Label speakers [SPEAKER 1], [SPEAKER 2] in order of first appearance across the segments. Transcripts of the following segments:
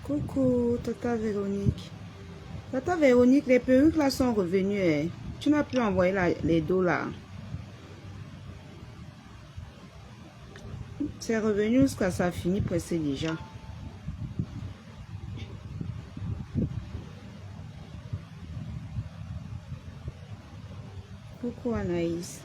[SPEAKER 1] Coucou, Tata Véronique. Tata Véronique, les perruques là sont revenues. Hein. Tu n'as plus envoyé les dos là. C'est revenu jusqu'à ça finit presque déjà. Coucou Anaïs.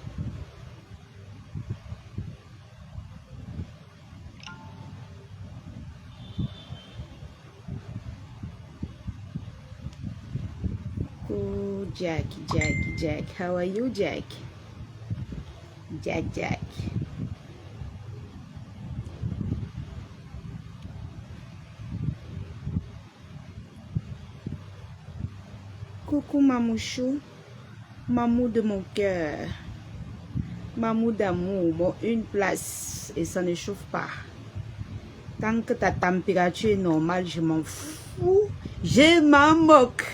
[SPEAKER 1] Coucou Jack. How are you, Jack? Jack. Coucou Mamouchou. Mamou de mon cœur. Mamou d'amour. Bon, une place et ça ne chauffe pas. Tant que ta température est normale, je m'en fous. Je m'en moque.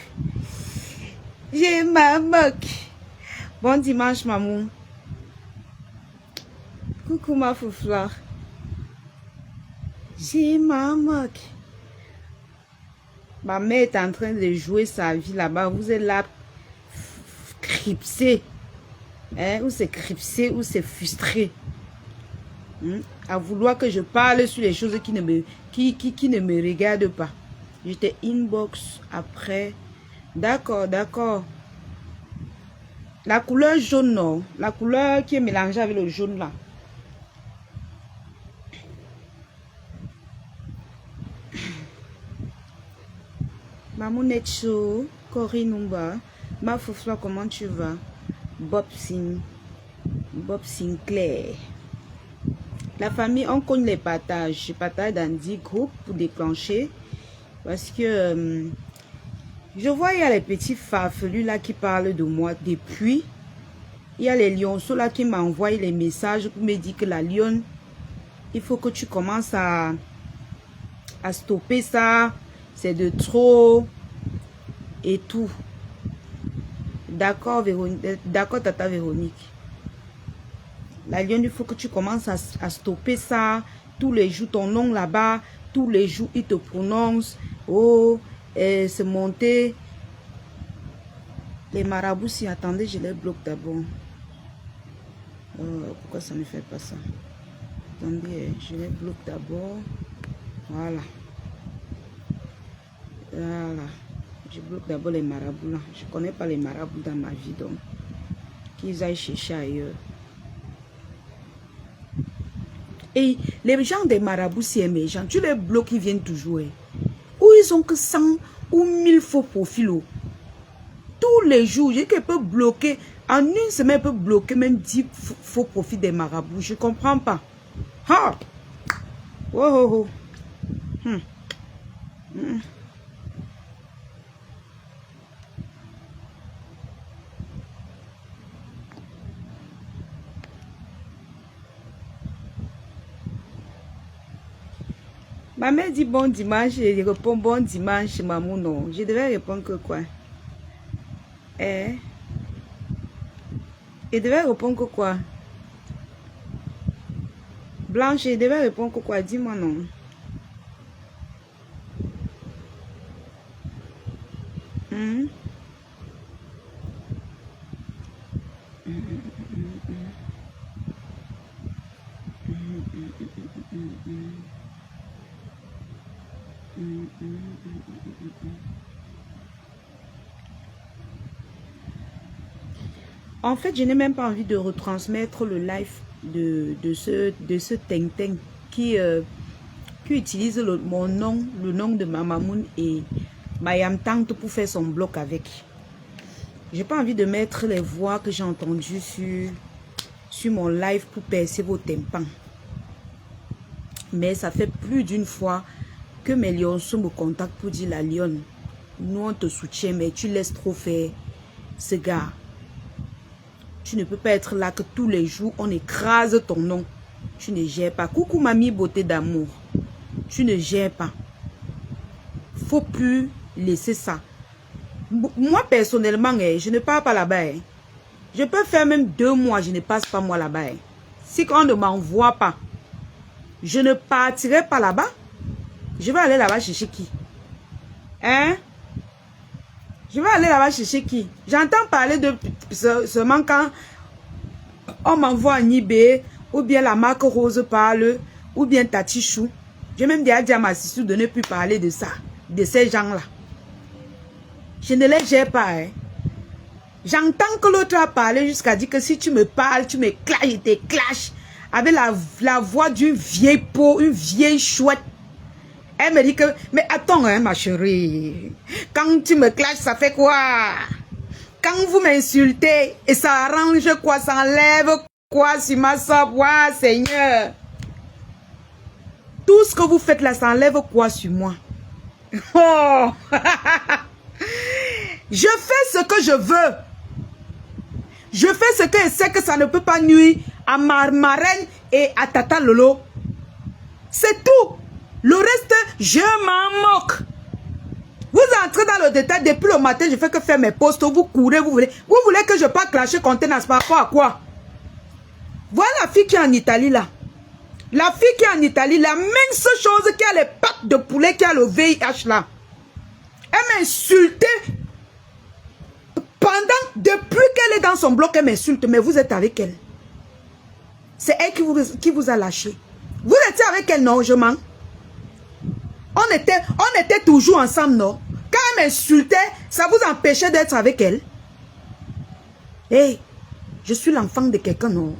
[SPEAKER 1] Bon dimanche, Mamou. Coucou ma foufleur. Je m'en moque. Ma mère est en train de jouer sa vie là-bas. Vous êtes là, cripsé. Hein? Ou c'est cripsé, ou c'est frustré. À vouloir que je parle sur les choses qui ne me regardent pas. Je te inbox après. D'accord. La couleur jaune, non? La couleur qui est mélangée avec le jaune là. Maman Netcho, Corinne Numba, ma foufla, comment tu vas? Bob Sinclair. La famille, on connaît les partages. Je partage dans 10 groupes pour déclencher. Parce que je vois, il y a les petits farfelus là qui parlent de moi depuis. Il y a les lionceaux là qui m'envoient les messages pour me dire que la lionne, il faut que tu commences à stopper ça. C'est de trop et tout. D'accord, d'accord, Tata Véronique. La lionne, il faut que tu commences à stopper ça. Tous les jours, ton nom là-bas, tous les jours, il te prononce. Oh, c'est monté. Les marabouts, si attendez, je les bloque d'abord. Pourquoi ça ne fait pas ça? Attendez, je les bloque d'abord. Voilà. Je bloque d'abord les marabouts là. Je ne connais pas les marabouts dans ma vie, donc qu'ils aillent chercher ailleurs. Et les gens des marabouts, c'est émergent. Tu les bloques, ils viennent toujours. Ou ils ont que 100 ou 1000 faux profils. Tous les jours, je peux bloquer. En une semaine, je peux bloquer même 10 faux profils des marabouts. Je ne comprends pas. Ha! Oh. Ma mère dit bon dimanche, je réponds bon dimanche, maman, non. Je devais répondre que quoi? Je devais répondre que quoi? Blanche, je devais répondre que quoi? Dis-moi non. En fait, je n'ai même pas envie de retransmettre le live de ce Teng qui utilise mon nom, le nom de Mamamoun et Mayam Tante pour faire son bloc avec. J'ai pas envie de mettre les voix que j'ai entendues sur mon live pour percer vos tympans. Mais ça fait plus d'une fois que mes lionceaux me contactent pour dire la lionne, nous on te soutient, mais tu laisses trop faire ce gars. Tu ne peux pas être là que tous les jours on écrase ton nom. Tu ne gères pas. Coucou mamie beauté d'amour. Tu ne gères pas. Faut plus laisser ça. Moi personnellement, je ne pars pas là-bas. Je peux faire même 2 mois, je ne passe pas moi là-bas. Si on ne m'envoie pas, je ne partirai pas là-bas. Je vais aller là-bas chercher qui? Hein? Je vais aller là-bas chercher qui? J'entends parler de seulement quand on m'envoie un eBay, ou bien la marque Rose parle, ou bien Tati Chou. J'ai même déjà dit à ma sister de ne plus parler de ça, de ces gens-là. Je ne les gère pas. Hein. J'entends que l'autre a parlé jusqu'à dire que si tu me parles, tu me clashes, je te clash avec la voix d'une vieille peau, une vieille chouette. Elle me dit que, mais attends, hein, ma chérie, quand tu me clashes, ça fait quoi? Quand vous m'insultez, et ça arrange quoi, ça enlève quoi sur ma savoir, Seigneur? Tout ce que vous faites là, ça enlève quoi sur moi? Oh! Je fais ce que je veux. Je fais ce que je sais que ça ne peut pas nuire à ma marraine et à Tata Lolo. C'est tout. Le reste, je m'en moque. Vous entrez dans le détail, depuis le matin, je fais que faire mes posts, vous courez, vous voulez que je parte clasher contenance par rapport à quoi? Voilà la fille qui est en Italie là. La fille qui est en Italie, la mince chose qui a les pattes de poulet, qui a le VIH là. Elle m'a insulté. Depuis qu'elle est dans son bloc, elle m'insulte, mais vous êtes avec elle. C'est elle qui vous a lâché. Vous étiez avec elle, non, je mens. On était toujours ensemble, non? Quand elle m'insultait, ça vous empêchait d'être avec elle? Hé, je suis l'enfant de quelqu'un, non?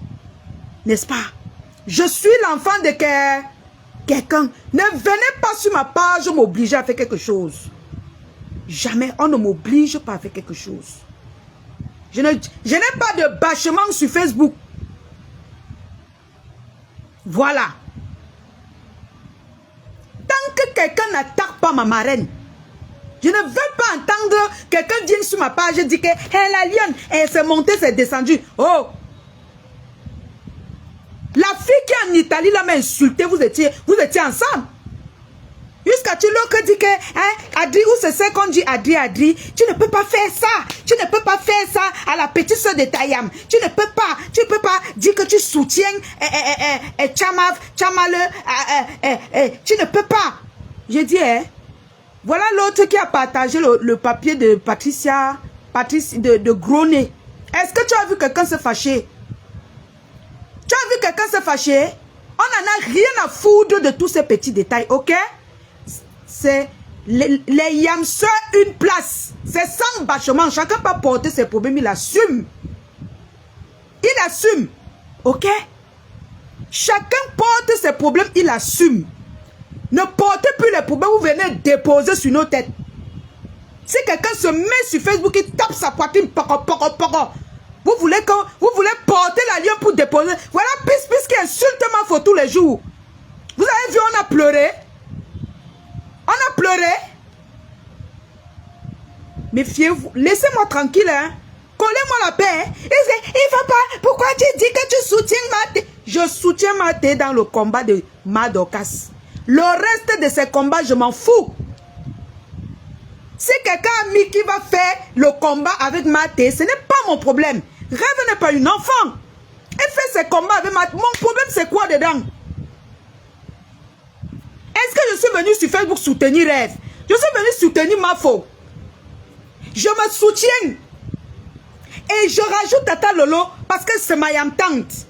[SPEAKER 1] N'est-ce pas? Je suis l'enfant de quelqu'un. Ne venez pas sur ma page m'obliger à faire quelque chose. Jamais, on ne m'oblige pas à faire quelque chose. Je n'ai pas de bâchement sur Facebook. Voilà. Tant que quelqu'un n'attaque pas ma marraine, je ne veux pas entendre quelqu'un dire sur ma page, dire que hey, la lionne, elle s'est montée, s'est descendue. Oh! La fille qui est en Italie là m'a insulté, vous étiez ensemble. Jusqu'à tu l'autre dit que, hein, Adri, où c'est qu'on dit Adri, tu ne peux pas faire ça. Tu ne peux pas faire ça à la petite soeur de Tayam. Tu ne peux pas dire que tu soutiens Chamale, tu ne peux pas. J'ai dit, hein, voilà l'autre qui a partagé le papier de Patricia, de Gronet. Est-ce que tu as vu quelqu'un se fâcher? Tu as vu quelqu'un se fâcher? On n'en a rien à foutre de tous ces petits détails, ok? C'est les yamseurs une place. C'est sans bâchement. Chacun peut porter ses problèmes, il assume. Il assume. Ok? Chacun porte ses problèmes, il assume. Ne portez plus les problèmes, vous venez déposer sur nos têtes. Si quelqu'un se met sur Facebook, il tape sa poitrine, vous voulez porter la lion pour déposer. Voilà, pisse qui insulte ma faute tous les jours. Vous avez vu, on a pleuré. On a pleuré. Méfiez-vous. Laissez-moi tranquille. Hein. Collez-moi la paix. Hein. Il ne va pas. Pourquoi tu dis que tu soutiens Maté? Je soutiens Maté dans le combat de Madokas. Le reste de ces combats, je m'en fous. Si quelqu'un a mis qui va faire le combat avec Maté, ce n'est pas mon problème. Rêve n'est pas une enfant. Elle fait ses combats avec Maté. Mon problème, c'est quoi dedans? Est-ce que je suis venu sur Facebook soutenir Rêve? Je suis venu soutenir Mafo. Je me soutiens. Et je rajoute Tata Lolo parce que c'est ma yamtante.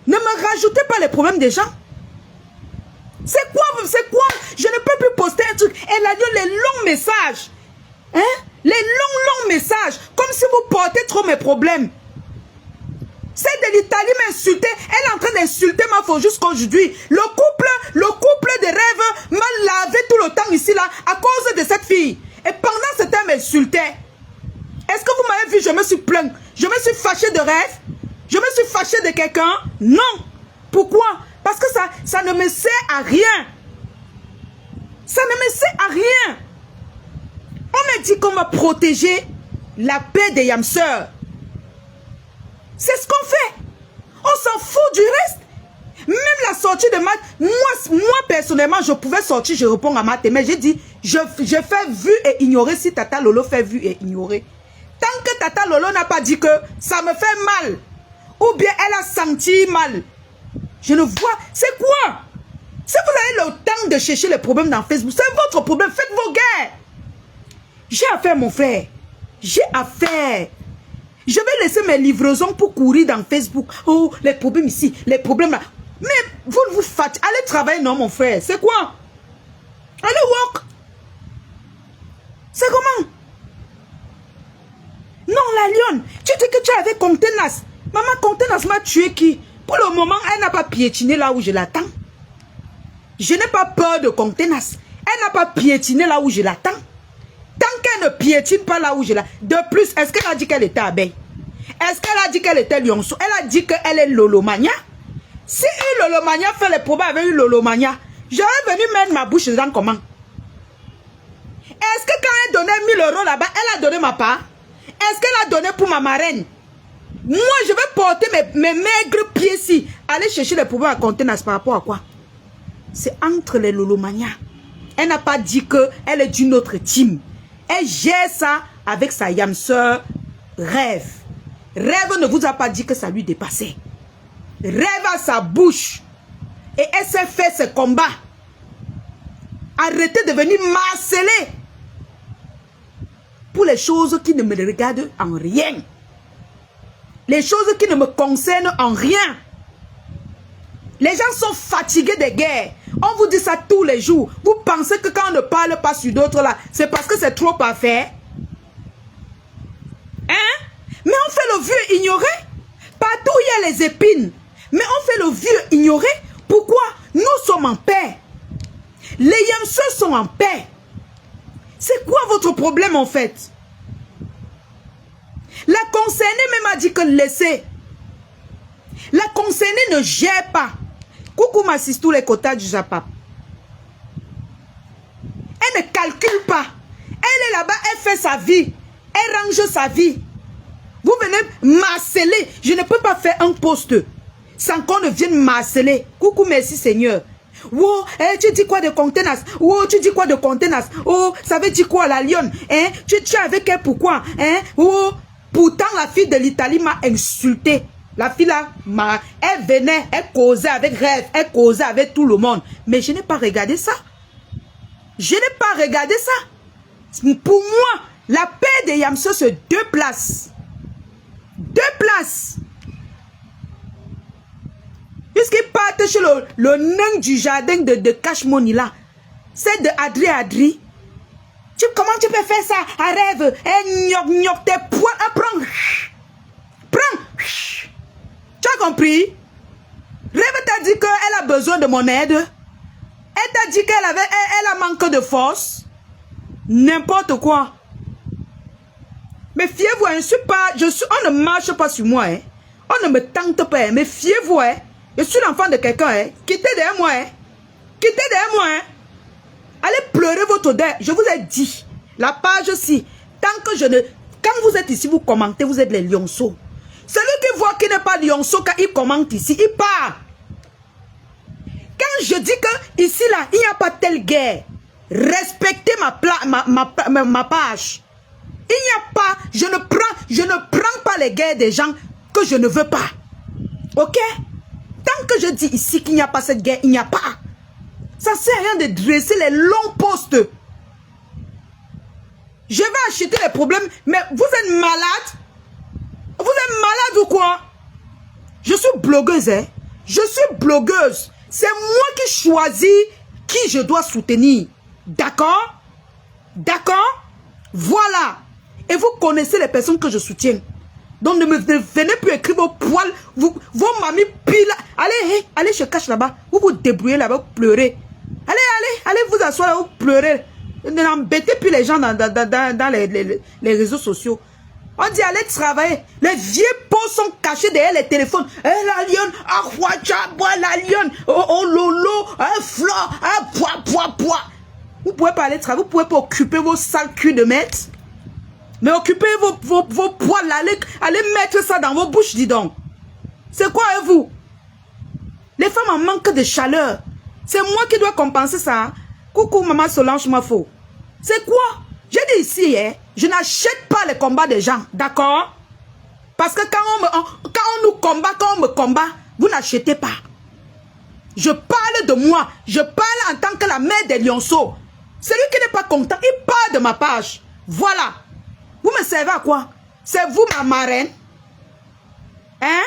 [SPEAKER 1] Ne me rajoutez pas les problèmes des gens. C'est quoi? Je ne peux plus poster un truc. Elle a dit les longs messages. Hein? Les longs messages. Comme si vous portez trop mes problèmes. Celle de l'Italie m'a insulté. Elle est en train d'insulter ma faute jusqu'à aujourd'hui. Le couple de Rêve m'a lavé tout le temps ici là à cause de cette fille. Et pendant ce temps, elle m'insultait. Est-ce que vous m'avez vu? Je me suis plaint. Je me suis fâché de Rêve. Je me suis fâché de quelqu'un. Non. Pourquoi? Parce que ça ne me sert à rien. Ça ne me sert à rien. On m'a dit qu'on va protéger la paix des yamseurs. C'est ce qu'on fait. On s'en fout du reste. Même la sortie de Matt, moi personnellement, je pouvais sortir, je réponds à Matt, mais j'ai dit, je fais vu et ignorer si Tata Lolo fait vu et ignorer. Tant que Tata Lolo n'a pas dit que ça me fait mal, ou bien elle a senti mal, je ne vois, c'est quoi? Si vous avez le temps de chercher les problèmes dans Facebook, c'est votre problème, faites vos guerres. J'ai affaire, mon frère. J'ai affaire. Je vais laisser mes livraisons pour courir dans Facebook. Oh, les problèmes ici, les problèmes là. Mais vous ne vous faites. Allez travailler, non, mon frère. C'est quoi? Allez work. C'est comment? Non, la lionne. Tu dis que tu avais Contenas. Maman, Contenas m'a tué qui? Pour le moment, elle n'a pas piétiné là où je l'attends. Je n'ai pas peur de Contenas. Elle n'a pas piétiné là où je l'attends. Tant qu'elle ne piétine pas là où je l'attends. De plus, est-ce qu'elle a dit qu'elle était abeille? Est-ce qu'elle a dit qu'elle était lionceau? Elle a dit qu'elle est Lolomania. Si une Lolomania fait les problèmes avec une Lolomania, j'aurais venu mettre ma bouche dedans comment? Est-ce que quand elle donnait 1000 € là-bas, elle a donné ma part? Est-ce qu'elle a donné pour ma marraine? Moi, je vais porter mes maigres pieds-ci. Aller chercher les problèmes à Contenas par rapport à quoi? C'est entre les Lolomania. Elle n'a pas dit qu'elle est d'une autre team. Elle gère ça avec sa yamseur Rêve. Rêve ne vous a pas dit que ça lui dépassait. Rêve à sa bouche. Et elle s'est fait ses combats. Arrêtez de venir marceler pour les choses qui ne me regardent en rien. Les choses qui ne me concernent en rien. Les gens sont fatigués des guerres. On vous dit ça tous les jours. Vous pensez que quand on ne parle pas sur d'autres là, c'est parce que c'est trop à faire? Hein? Mais on fait le vieux ignoré. Partout il y a les épines. Mais on fait le vieux ignoré. Pourquoi? Nous sommes en paix. Les yamseux sont en paix. C'est quoi votre problème en fait? La concernée même a dit que laissez. La concernée ne gère pas. Coucou m'assiste tous les quotas du Japap. Elle ne calcule pas. Elle est là-bas, elle fait sa vie. Elle range sa vie. Vous venez marceler. Je ne peux pas faire un poste sans qu'on ne vienne marceler. Coucou, merci Seigneur. Oh, tu dis quoi de Contenas? Oh, tu dis quoi de Contenas? Oh, ça veut dire quoi la lionne? Hein? Tu es avec elle pourquoi? Hein? Oh, pourtant la fille de l'Italie m'a insulté. La fille là, elle venait, elle causait avec Rêve, elle causait avec tout le monde. Mais je n'ai pas regardé ça. Je n'ai pas regardé ça. Pour moi, la paix des Yamseux, c'est 2 places. 2 places. Puisqu'ils partent chez le nain du jardin de Cash Money là. C'est de Adri. Comment tu peux faire ça à Rêve? Gnoc tes poils. Prends. Prends. Tu as compris? Rêve t'a dit qu'elle a besoin de mon aide. Elle t'a dit qu'elle a manque de force. N'importe quoi. Mais fiez-vous, on ne marche pas sur moi. Hein. On ne me tente pas. Hein. Mais fiez-vous, hein. Je suis l'enfant de quelqu'un. Hein. Quittez derrière moi. Hein. Quittez derrière moi. Hein. Allez pleurer votre deuil. Je vous ai dit. La page-ci. Tant que je ne... Quand vous êtes ici, vous commentez, vous êtes les lionceaux. Celui qui voit qu'il n'est pas lionceau, quand il commente ici, il part. Quand je dis que ici, là, il n'y a pas telle guerre, respectez ma page. Il n'y a pas, je ne prends pas les guerres des gens que je ne veux pas. Ok? Tant que je dis ici qu'il n'y a pas cette guerre, il n'y a pas. Ça ne sert à rien de dresser les longs postes. Je vais acheter les problèmes, mais vous êtes malade? Vous êtes malade ou quoi? Je suis blogueuse, hein? Je suis blogueuse. C'est moi qui choisis qui je dois soutenir. D'accord? D'accord? Voilà. Et vous connaissez les personnes que je soutiens. Donc ne venez plus écrire vos poils, vos mamies pile. Allez, je cache là-bas. Vous vous débrouillez là-bas, vous pleurez. Allez vous asseoir là, vous pleurez. N'embêtez plus les gens dans les réseaux sociaux. On dit allez travailler. Les vieux pots sont cachés derrière les téléphones. La lionne, la lionne, oh lolo, fleur, poids. Vous pouvez pas aller travailler, vous pouvez pas occuper vos sales culs de maître. Mais occupez vos poils, allez mettre ça dans vos bouches, dis donc. C'est quoi vous? Les femmes en manquent de chaleur. C'est moi qui dois compenser ça. Hein? Coucou maman Solange Mafo. C'est quoi? J'ai dit ici, hein, je n'achète pas les combats des gens, d'accord? Parce que quand on nous combat, quand on me combat, vous n'achetez pas. Je parle de moi, je parle en tant que la mère des lionceaux. Celui qui n'est pas content, il parle de ma page. Voilà. Vous me servez à quoi? C'est vous ma marraine? Hein?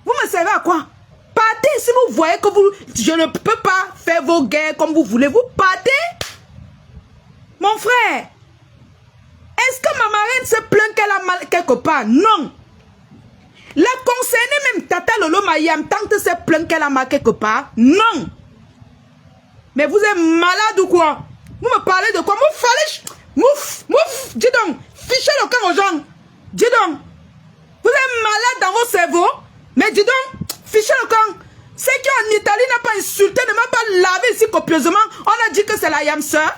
[SPEAKER 1] Vous me servez à quoi? Partez si vous voyez que je ne peux pas faire vos guerres comme vous voulez. Vous partez? Mon frère, est-ce que ma marraine se plaint qu'elle a mal quelque part? Non. La concernée même, Tata Lolo Mayam, tante se plaint qu'elle a mal quelque part? Non. Mais vous êtes malade ou quoi? Vous me parlez de quoi? Mouf, dis donc, fichez le camp aux gens. Dis donc, vous êtes malade dans vos cerveaux? Mais dis donc, fichez le camp. C'est qu'en Italie n'a pas insulté, ne m'a pas lavé ici copieusement. On a dit que c'est la yam sœur.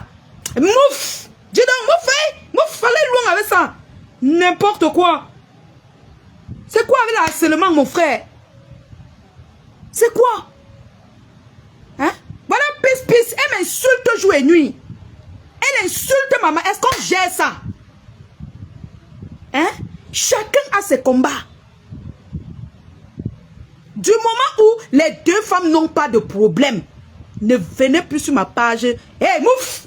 [SPEAKER 1] Mouf, dis donc, mouf, fallait loin avec ça. N'importe quoi. C'est quoi avec le harcèlement, mon frère? C'est quoi? Hein? Voilà, pisse, elle m'insulte jour et nuit. Elle insulte maman. Est-ce qu'on gère ça? Hein? Chacun a ses combats. Du moment où les deux femmes n'ont pas de problème, ne venez plus sur ma page. Hey, mouf!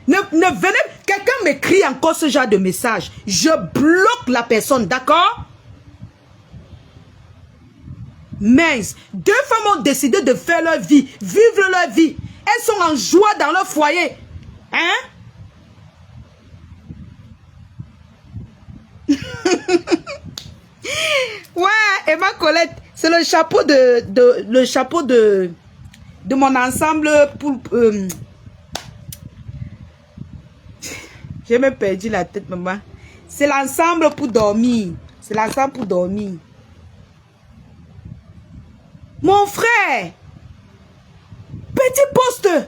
[SPEAKER 1] Ne venez... Quelqu'un m'écrit encore ce genre de message. Je bloque la personne, d'accord? Mais deux femmes ont décidé de faire leur vie, vivre leur vie. Elles sont en joie dans leur foyer. Hein? Ouais, Emma Colette, c'est le chapeau de mon ensemble pour... J'ai même perdu la tête, maman. C'est l'ensemble pour dormir. C'est l'ensemble pour dormir. Mon frère, petit poste, hein?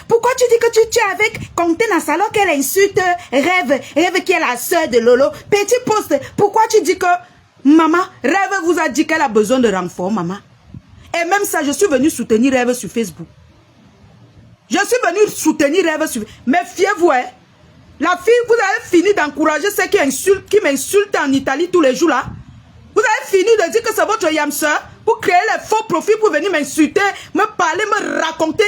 [SPEAKER 1] Pourquoi tu dis que tu es avec Contenance alors qu'elle insulte Rêve qui est la soeur de Lolo? Petit poste, pourquoi tu dis que maman, Rêve vous a dit qu'elle a besoin de renfort, maman? Et même ça, je suis venu soutenir Rêve sur Facebook. Je suis venu soutenir Rêve sur Facebook. Mais fiez-vous, hein? La fille, vous avez fini d'encourager ceux qui m'insultent en Italie tous les jours là. Vous avez fini de dire que c'est votre yam sœur pour créer les faux profils pour venir m'insulter, me parler, me raconter.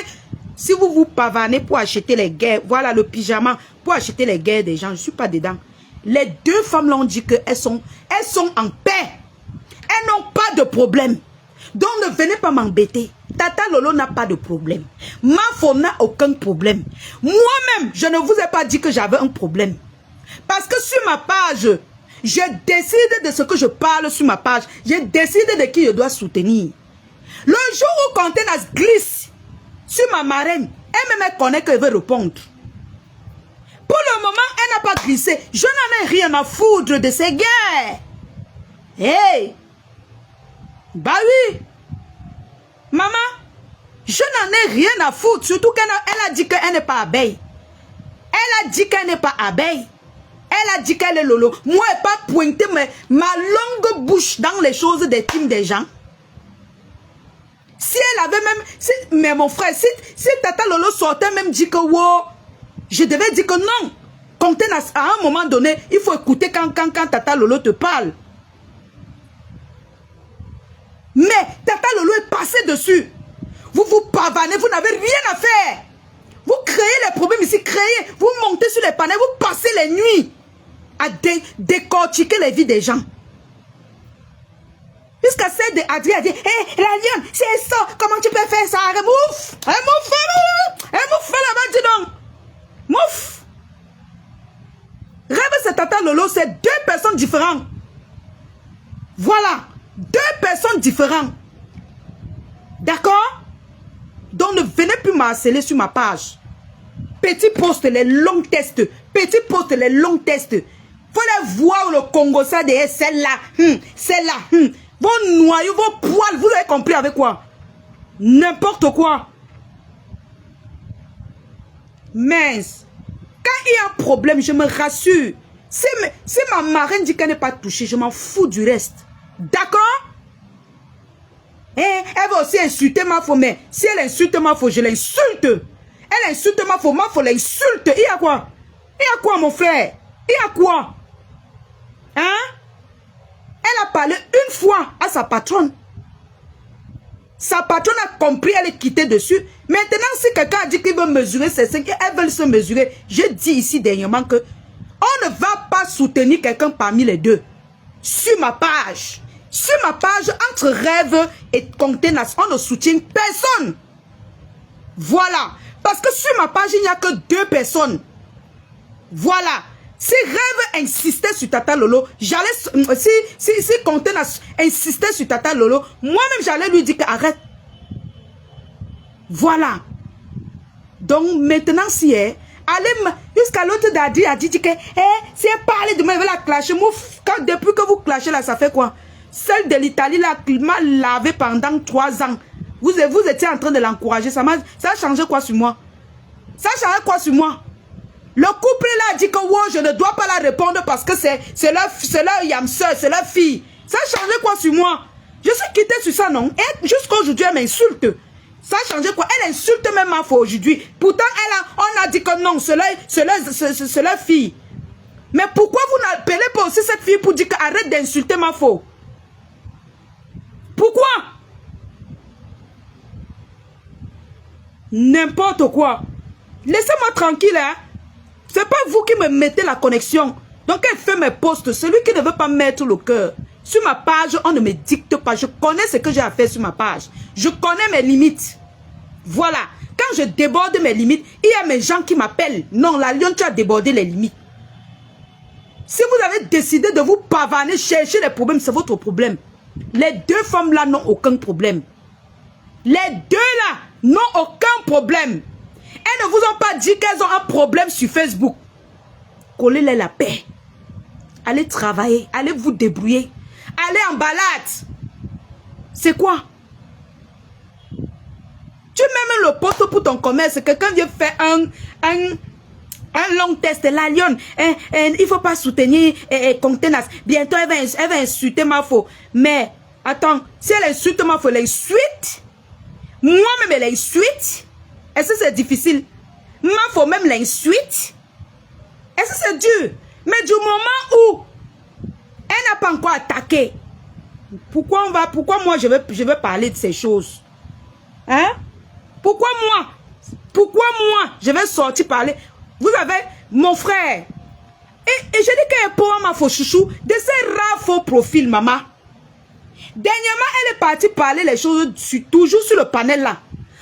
[SPEAKER 1] Si vous vous pavanez pour acheter les guerres, voilà le pyjama, pour acheter les guerres des gens, je ne suis pas dedans. Les deux femmes l'ont dit qu'elles sont en paix. Elles n'ont pas de problème. Donc ne venez pas m'embêter. Tata Lolo n'a pas de problème. Mafo n'a aucun problème. Moi-même, je ne vous ai pas dit que j'avais un problème. Parce que sur ma page, je décide de ce que je parle sur ma page. Je décide de qui je dois soutenir. Le jour où Contenance glisse sur ma marraine, elle me connaît qu'elle veut répondre. Pour le moment, elle n'a pas glissé. Je n'en ai rien à foutre de ces guerres. Hey! Bah oui! Maman, je n'en ai rien à foutre. Surtout qu'elle a dit qu'elle n'est pas abeille. Elle a dit qu'elle n'est pas abeille. Elle a dit qu'elle est Lolo. Moi, elle n'a pas pointé ma longue bouche dans les choses des teams des gens. Si elle avait même... mais mon frère, si Tata Lolo sortait même dit que wow, je devais dire que non. Contenance, à un moment donné, il faut écouter quand Tata Lolo te parle. Mais Tata Lolo est passé dessus. Vous vous pavanez, vous n'avez rien à faire. Vous créez les problèmes ici, vous montez sur les panneaux, vous passez les nuits à décortiquer les vies des gens. Jusqu'à celle d'Adrien a dit, hé, la lionne, c'est ça, comment tu peux faire ça? Mouf, mouf là-bas, dis donc. Mouf. Rêve, c'est Tata Lolo, c'est deux personnes différentes. Voilà, deux personnes différentes. D'accord? Donc ne venez plus m'harceler sur ma page. Petit poste, les longs tests. Petit poste, les longs tests. Faut les voir le Congo, ça de celle-là. Celle-là. Vos noyaux, vos poils, vous avez compris avec quoi? N'importe quoi. Mince. Quand il y a un problème, je me rassure. Si ma marraine dit qu'elle n'est pas touchée, je m'en fous du reste. D'accord? Elle va aussi insulter ma femme, mais si elle insulte ma femme, je l'insulte. Elle insulte ma femme l'insulte. Il y a quoi? Il y a quoi, mon frère? Il y a quoi? Hein? Elle a parlé une fois à sa patronne. Sa patronne a compris, elle est quittée dessus. Maintenant, si quelqu'un a dit qu'il veut mesurer ses seins, qu'elle veut se mesurer, je dis ici dernièrement que on On ne va pas soutenir quelqu'un parmi les deux. Sur ma page, entre rêve et contenance, on ne soutient personne. Voilà. Parce que sur ma page, il n'y a que 2 personnes. Voilà. Si Rêve insistait sur Tata Lolo, j'allais, si Contenance insistait sur Tata Lolo, moi-même j'allais lui dire qu'arrête. Voilà. Donc maintenant, si elle, allez, jusqu'à l'autre Dadi a dit que, si elle parlait de moi, elle va la clasher. Depuis que vous clashez là, ça fait quoi? Celle de l'Italie là, qui m'a lavé pendant 3 ans. Vous étiez en train de l'encourager. Ça a changé quoi sur moi? Ça a changé quoi sur moi? Le couple là a dit que wow, je ne dois pas la répondre parce que c'est leur yamseur, c'est leur fille. Ça a changé quoi sur moi? Je suis quittée sur ça, non? Et jusqu'à aujourd'hui, elle m'insulte. Ça a changé quoi? Elle insulte même ma fille aujourd'hui. Pourtant, on a dit que non, c'est leur fille. Mais pourquoi vous n'appelez pas aussi cette fille pour dire qu'arrête d'insulter ma fille? Pourquoi? N'importe quoi. Laissez-moi tranquille, hein. C'est pas vous qui me mettez la connexion. Donc elle fait mes posts. Celui qui ne veut pas mettre le cœur. Sur ma page, on ne me dicte pas. Je connais ce que j'ai à faire sur ma page. Je connais mes limites. Voilà. Quand je déborde mes limites, il y a mes gens qui m'appellent. Non, la lionne, tu as débordé les limites. Si vous avez décidé de vous pavaner, chercher les problèmes, c'est votre problème. Les 2 femmes là n'ont aucun problème. Les 2 là n'ont aucun problème. Elles ne vous ont pas dit qu'elles ont un problème sur Facebook. Collez-les la paix. Allez travailler. Allez vous débrouiller. Allez en balade. C'est quoi? Tu mets même le poste pour ton commerce. Quelqu'un vient faire un long test. La lionne, il ne faut pas soutenir Contenance. Bientôt, elle va insulter ma faux. Mais, attends, si elle insulte ma faux, elle insulte. Moi-même, elle insulte. Est-ce que c'est difficile? Ma faux même l'insulte. Est-ce que c'est dur? Mais du moment où elle n'a pas encore attaqué, pourquoi moi je vais parler de ces choses? Hein? Pourquoi moi je vais sortir parler? Vous avez mon frère. Et je dis qu'elle est pour ma faux chouchou de ces rares faux profils, maman. Dernièrement, elle est partie parler les choses toujours sur le panel là.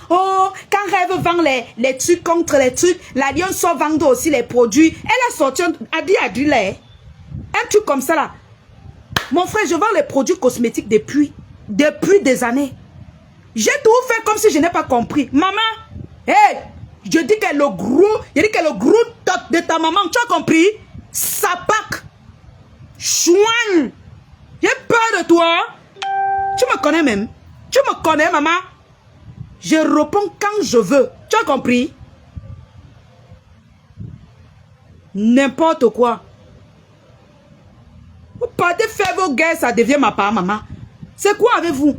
[SPEAKER 1] Oh, quand Rêve vend les trucs contre les trucs, la lionne sort vendre aussi les produits. Elle a sorti un truc comme ça là. Mon frère, je vends les produits cosmétiques depuis des années. J'ai tout fait comme si je n'ai pas compris. Maman, hey, je dis que le gros tot de ta maman, tu as compris? Sapak, chouan, j'ai peur de toi. Tu me connais même. Tu me connais, maman. Je réponds quand je veux. Tu as compris? N'importe quoi. Vous partez faire vos guerres, ça devient ma part, maman. C'est quoi avec vous?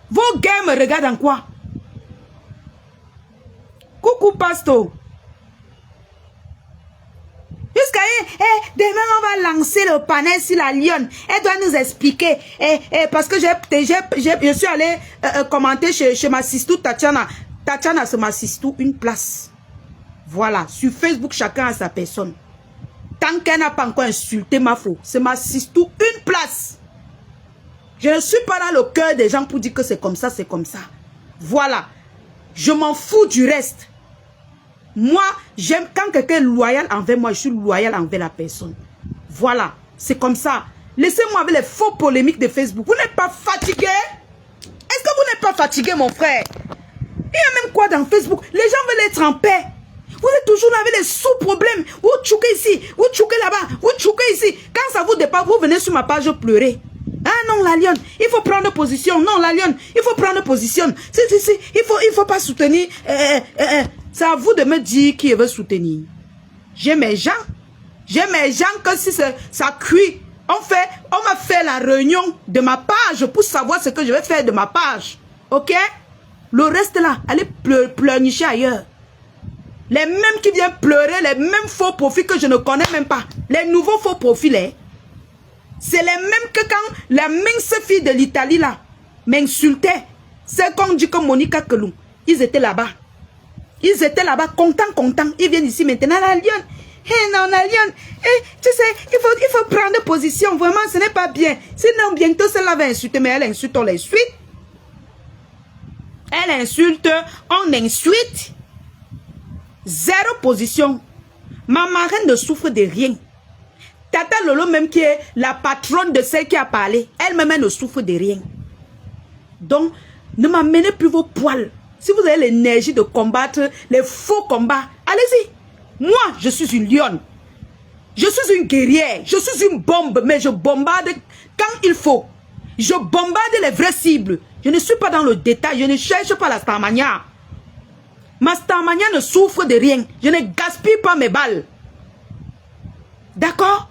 [SPEAKER 1] Vos guerres me regardent en quoi? Coucou, Pasto. Jusqu'à demain, on va lancer le panel sur la lionne. Elle doit nous expliquer. Parce que je suis allé commenter chez ma sistou Tatiana. Tatiana, c'est ma sistou, une place. Voilà. Sur Facebook, chacun a sa personne. Tant qu'elle n'a pas encore insulté ma faux, c'est ma sistou, une place. Je ne suis pas dans le cœur des gens pour dire que c'est comme ça, c'est comme ça. Voilà. Je m'en fous du reste. Moi, j'aime quand quelqu'un est loyal envers moi, je suis loyal envers la personne. Voilà, c'est comme ça. Laissez-moi avec les faux polémiques de Facebook. Vous n'êtes pas fatigué? Est-ce que vous n'êtes pas fatigué, mon frère? Il y a même quoi dans Facebook? Les gens veulent être en paix. Vous êtes toujours là avec les sous-problèmes. Vous tchouquez ici, vous tchouquez là-bas, vous tchouquez ici. Quand ça vous dépasse, vous venez sur ma page pleurer. Ah non, la lionne, il faut prendre position. Non, la lionne, il faut prendre position. Si, il faut pas soutenir. C'est à vous de me dire qui veut soutenir. J'ai mes gens que si ça cuit, on va faire la réunion de ma page pour savoir ce que je vais faire de ma page. Ok? Le reste là, allez pleurnicher ailleurs. Les mêmes qui viennent pleurer, les mêmes faux profils que je ne connais même pas. Les nouveaux faux profils, c'est les mêmes que quand la mince fille de l'Italie là m'insultait. C'est qu'on dit que Monica Kelou, ils étaient là-bas. Ils étaient là-bas, contents. Ils viennent ici maintenant, la lionne. Hey, non, la lionne, tu sais, il faut prendre position. Vraiment, ce n'est pas bien. Sinon, bientôt, celle-là va insulter, mais elle insulte, on l'insulte. Elle insulte, on insulte. Zéro position. Ma marraine ne souffre de rien. Tata Lolo, même qui est la patronne de celle qui a parlé, elle-même elle ne souffre de rien. Donc, ne m'amenez plus vos poils. Si vous avez l'énergie de combattre les faux combats, allez-y. Moi, je suis une lionne. Je suis une guerrière. Je suis une bombe, mais je bombarde quand il faut. Je bombarde les vraies cibles. Je ne suis pas dans le détail. Je ne cherche pas la Starmania. Ma Starmania ne souffre de rien. Je ne gaspille pas mes balles. D'accord?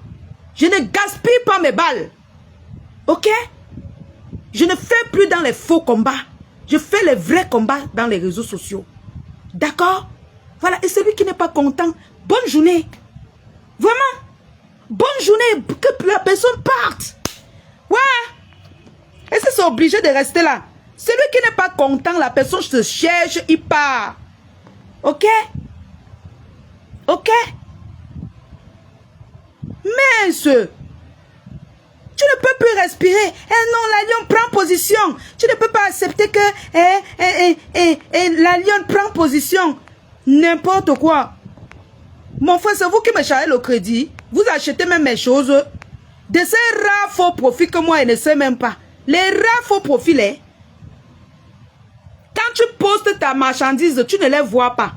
[SPEAKER 1] Je ne gaspille pas mes balles. Ok? Je ne fais plus dans les faux combats. Je fais les vrais combats dans les réseaux sociaux. D'accord? Voilà. Et celui qui n'est pas content, bonne journée. Vraiment. Bonne journée. Que la personne parte. Ouais. Et c'est obligé de rester là. Celui qui n'est pas content, la personne se cherche, il part. Ok? Ok? Mince. Tu ne peux plus respirer. Eh non, la lionne prend position. Tu ne peux pas accepter que la lionne prend position. N'importe quoi. Mon frère, c'est vous qui me chargez le crédit. Vous achetez même mes choses. De ces rares faux profits que moi, je ne sais même pas. Les rares faux profils, hein. Quand tu postes ta marchandise, tu ne les vois pas.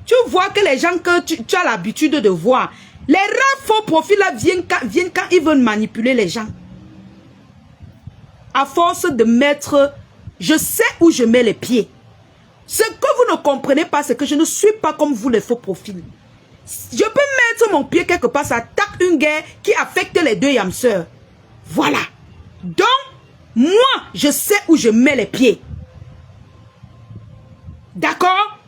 [SPEAKER 1] Tu vois que les gens que tu as l'habitude de voir. Les rares faux profils là viennent quand ils veulent manipuler les gens. À force de mettre, je sais où je mets les pieds. Ce que vous ne comprenez pas, c'est que je ne suis pas comme vous les faux profils. Je peux mettre mon pied quelque part, ça attaque une guerre qui affecte les deux yamseurs. Voilà. Donc, moi, je sais où je mets les pieds. D'accord?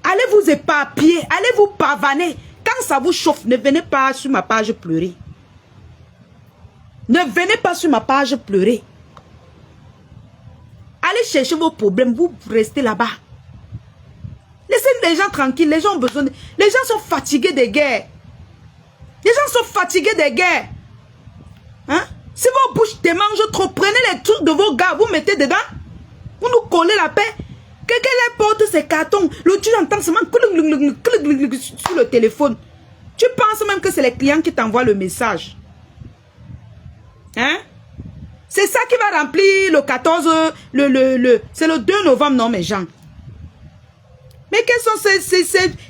[SPEAKER 1] Allez vous éparpiller, allez vous pavaner. Quand ça vous chauffe, ne venez pas sur ma page pleurer. Ne venez pas sur ma page pleurer. Allez chercher vos problèmes, vous restez là-bas. Laissez les gens tranquilles, les gens ont besoin de... Les gens sont fatigués des guerres. Les gens sont fatigués des guerres. Hein? Si vos bouches démangent trop, prenez les trucs de vos gars, vous mettez dedans. Vous nous collez la paix. Quelqu'un les porte ses cartons. Le tu entends seulement sur le téléphone. Tu penses même que c'est les clients qui t'envoient le message. Hein? C'est ça qui va remplir le 14, c'est le 2 novembre, non mes gens. Mais quels sont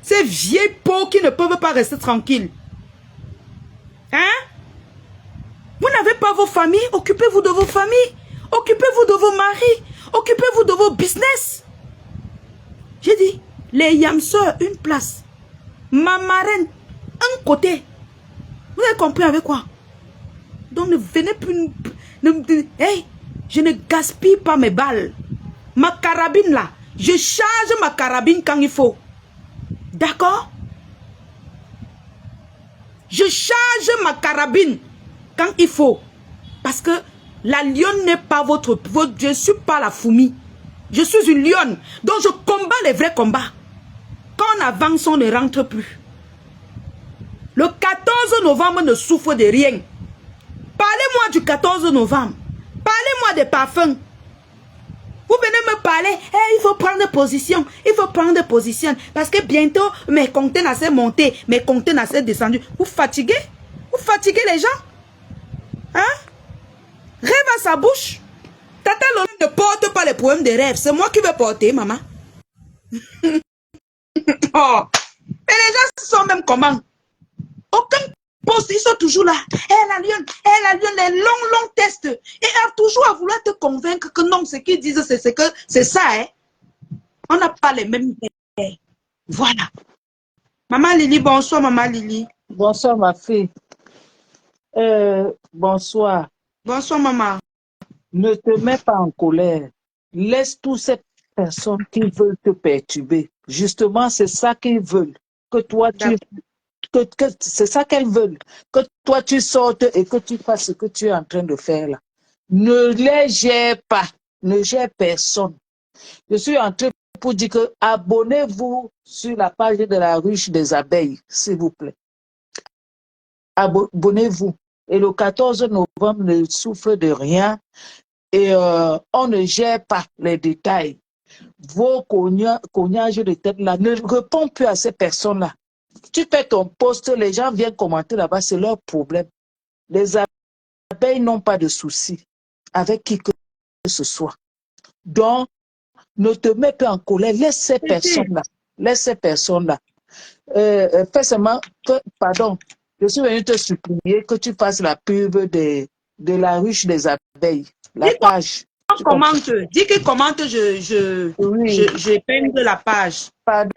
[SPEAKER 1] ces vieilles peaux qui ne peuvent pas rester tranquilles? Hein? Vous n'avez pas vos familles? Occupez-vous de vos familles. Occupez-vous de vos maris. Occupez-vous de vos business. J'ai dit, les yamseurs, une place. Ma marraine, un côté. Vous avez compris avec quoi? Donc ne venez plus... Hey, je ne gaspille pas mes balles. Ma carabine là, je charge ma carabine quand il faut. D'accord? Je charge ma carabine quand il faut. Parce que la lionne n'est pas votre... Je ne suis pas la fourmi. Je suis une lionne. Donc je combats les vrais combats. Quand on avance, on ne rentre plus. Le 14 novembre ne souffre de rien. Parlez-moi du 14 novembre. Parlez-moi des parfums. Vous venez me parler, hey, il faut prendre position. Il faut prendre position. Parce que bientôt, mes conteneurs sont montés. Mes conteneurs sont descendus. Vous fatiguez? Vous fatiguez les gens? Hein? Rêve à sa bouche. Tata Lolo ne porte pas les problèmes de rêve. C'est moi qui vais porter, maman. Oh. Mais les gens sont même comment? Aucun poste, ils sont toujours là. La lionne, les longs tests. Et elle a toujours à vouloir te convaincre que non, ce qu'ils disent, c'est ça. Hein? On n'a pas les mêmes idées. Voilà. Maman Lily, bonsoir, maman Lily.
[SPEAKER 2] Bonsoir, ma fille. Bonsoir.
[SPEAKER 1] Bonsoir, maman.
[SPEAKER 2] Ne te mets pas en colère. Laisse toutes ces personnes qui veulent te perturber. Justement, c'est ça qu'ils veulent. Que toi, c'est ça qu'elles veulent. Que toi, tu sortes et que tu fasses ce que tu es en train de faire là. Ne les gère pas. Ne gère personne. Je suis en train pour dire que abonnez-vous sur la page de la ruche des abeilles, s'il vous plaît. Abonnez-vous. Et le 14 novembre ne souffre de rien et on ne gère pas les détails. Vos cognages de tête là ne répondent plus à ces personnes-là. Tu fais ton post, les gens viennent commenter là-bas, c'est leur problème. Les abeilles n'ont pas de soucis avec qui que ce soit. Donc, ne te mets pas en colère, laisse ces personnes-là. Laisse ces personnes-là. Fais seulement que, pardon, je suis venu te supplier que tu fasses la pub de la ruche des abeilles, la page.
[SPEAKER 1] Commente, dis que commente,
[SPEAKER 2] Oui.
[SPEAKER 1] je épingle la page.
[SPEAKER 2] Pardon,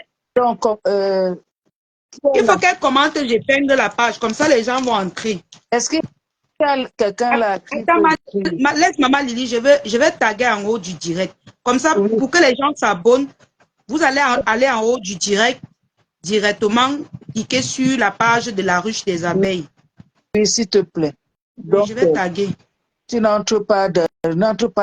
[SPEAKER 1] Il faut qu'elle commente, j'épingle la page, comme ça les gens vont entrer.
[SPEAKER 2] est-ce qu'il y a quelqu'un là qui
[SPEAKER 1] Attends, laisse Maman Lily, je vais taguer en haut du direct. Comme ça,
[SPEAKER 2] oui.
[SPEAKER 1] pour que les gens s'abonnent, vous allez aller en haut du direct, directement, cliquer sur la page de la ruche des abeilles.
[SPEAKER 2] Oui, s'il te plaît.
[SPEAKER 1] Oui,
[SPEAKER 2] Donc,
[SPEAKER 1] je vais taguer.
[SPEAKER 2] tu n'entres pas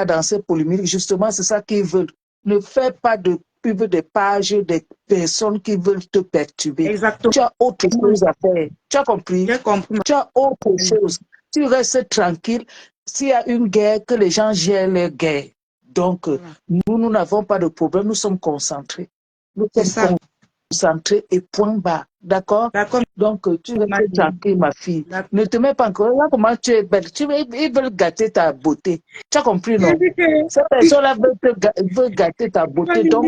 [SPEAKER 2] dans ces polémiques. Justement, c'est ça qu'ils veulent. Ne fais pas de pub des pages des personnes qui veulent te perturber.
[SPEAKER 1] Exactement.
[SPEAKER 2] Tu as autre chose à faire. Tu as compris?
[SPEAKER 1] J'ai compris.
[SPEAKER 2] Tu as autre chose. Tu restes tranquille. S'il y a une guerre, que les gens gèrent leur guerre. Donc, nous n'avons pas de problème. Nous sommes concentrés. Nous sommes concentrés et point barre. D'accord? Donc, tu restes tranquille, ma fille. Ne te mets pas encore. Là, comment tu es belle. Ils veulent gâter ta beauté. Tu as compris, non? Cette personne-là veut gâter ta beauté. Donc,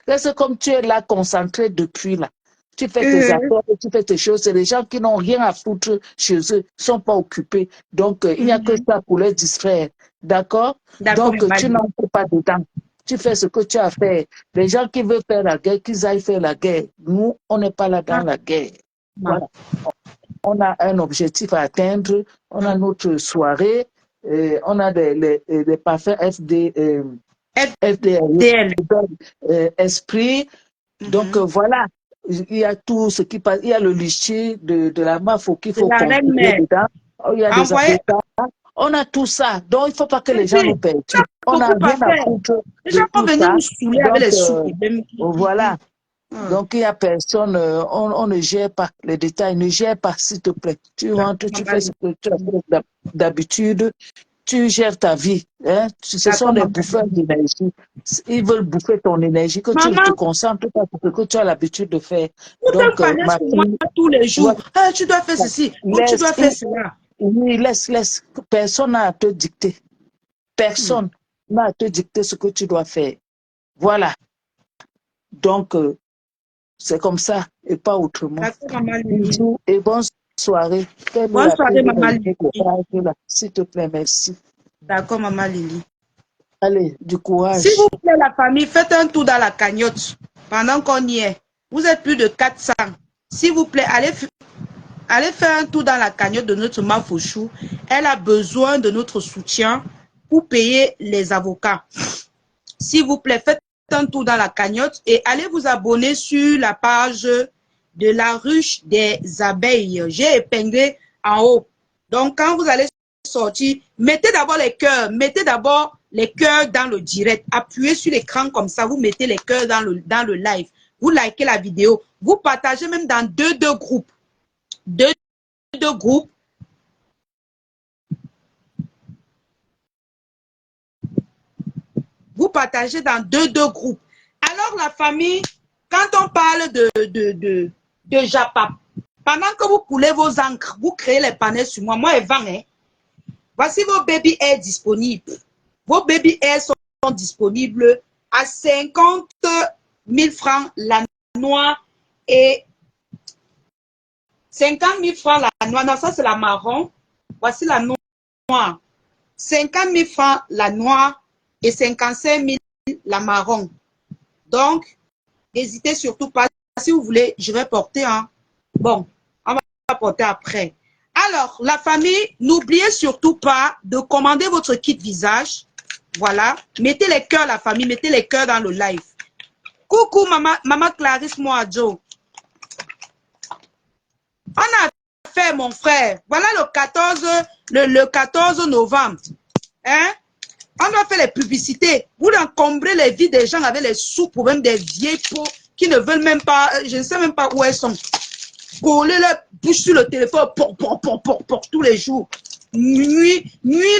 [SPEAKER 2] reste comme tu es là, concentré depuis là. Tu fais tes affaires, tu fais tes choses. C'est les gens qui n'ont rien à foutre chez eux, ne sont pas occupés. Donc, il n'y a que ça pour les distraire. D'accord? Donc, tu n'entres pas dedans. Tu fais ce que tu as fait. Les gens qui veulent faire la guerre, qu'ils aillent faire la guerre. Nous, on n'est pas là dans la guerre. Voilà. On a un objectif à atteindre. On a notre soirée. On a des parfums FDL, esprit. Donc, voilà. Il y a tout ce qui passe. Il y a le lichier de la mafia qu'il faut contrôler dedans. Il y a des avocats. On a tout ça. Donc, il ne faut pas que les gens nous perturbent. On n'a rien à foutre de tout ça. Donc, voilà. Donc, il n'y a personne. On ne gère pas les détails. Ne gère pas, s'il te plaît. Tu rentres, tu fais ce que tu as fait d'habitude. Tu gères ta vie. Hein? Ce sont des bouffeurs d'énergie. Ils veulent bouffer ton énergie, que tu te concentres pas sur ce que tu as l'habitude de faire. Donc, ma fille,
[SPEAKER 1] tous les jours, tu dois faire ceci, tu dois faire cela.
[SPEAKER 2] Oui, laisse. Personne n'a à te dicter. Personne n'a à te dicter ce que tu dois faire. Voilà. Donc, c'est comme ça et pas autrement. Bisous et bonne soirée.
[SPEAKER 1] Bonne soirée, Maman Lily.
[SPEAKER 2] S'il te plaît, merci.
[SPEAKER 1] D'accord, Maman Lily.
[SPEAKER 2] Allez, du courage.
[SPEAKER 1] S'il vous plaît, la famille, faites un tour dans la cagnotte pendant qu'on y est. Vous êtes plus de 400. S'il vous plaît, allez faire un tour dans la cagnotte de notre Mafouchou. Elle a besoin de notre soutien pour payer les avocats. S'il vous plaît, faites un tour dans la cagnotte et allez vous abonner sur la page de la ruche des abeilles. J'ai épinglé en haut. Donc, quand vous allez sortir, mettez d'abord les cœurs. Mettez d'abord les cœurs dans le direct. Appuyez sur l'écran comme ça. Vous mettez les cœurs dans le live. Vous likez la vidéo. Vous partagez même dans deux groupes. Deux groupes. Vous partagez dans deux groupes. Alors, la famille, quand on parle de Japap, pendant que vous coulez vos encres, vous créez les panels sur moi. Moi, Evan, hein. Voici vos baby airs disponibles. Vos baby airs sont disponibles à 50 000 francs la noix et 50 000 francs la noix. Non, ça c'est la marron. Voici la noire. 50 000 francs la noire et 55 000 la marron. Donc, n'hésitez surtout pas. Si vous voulez, je vais porter un. Bon, on va porter après. Alors, la famille, n'oubliez surtout pas de commander votre kit visage. Voilà. Mettez les cœurs, la famille. Mettez les cœurs dans le live. Coucou, maman Clarisse Moadjo. On a fait, mon frère. Voilà le 14 novembre. Hein? On doit faire les publicités. Vous encombrez les vies des gens avec les sous-problèmes des vieilles peaux qui ne veulent même pas, je ne sais même pas où elles sont. Coller leur bouche sur le téléphone pour tous les jours. Nuit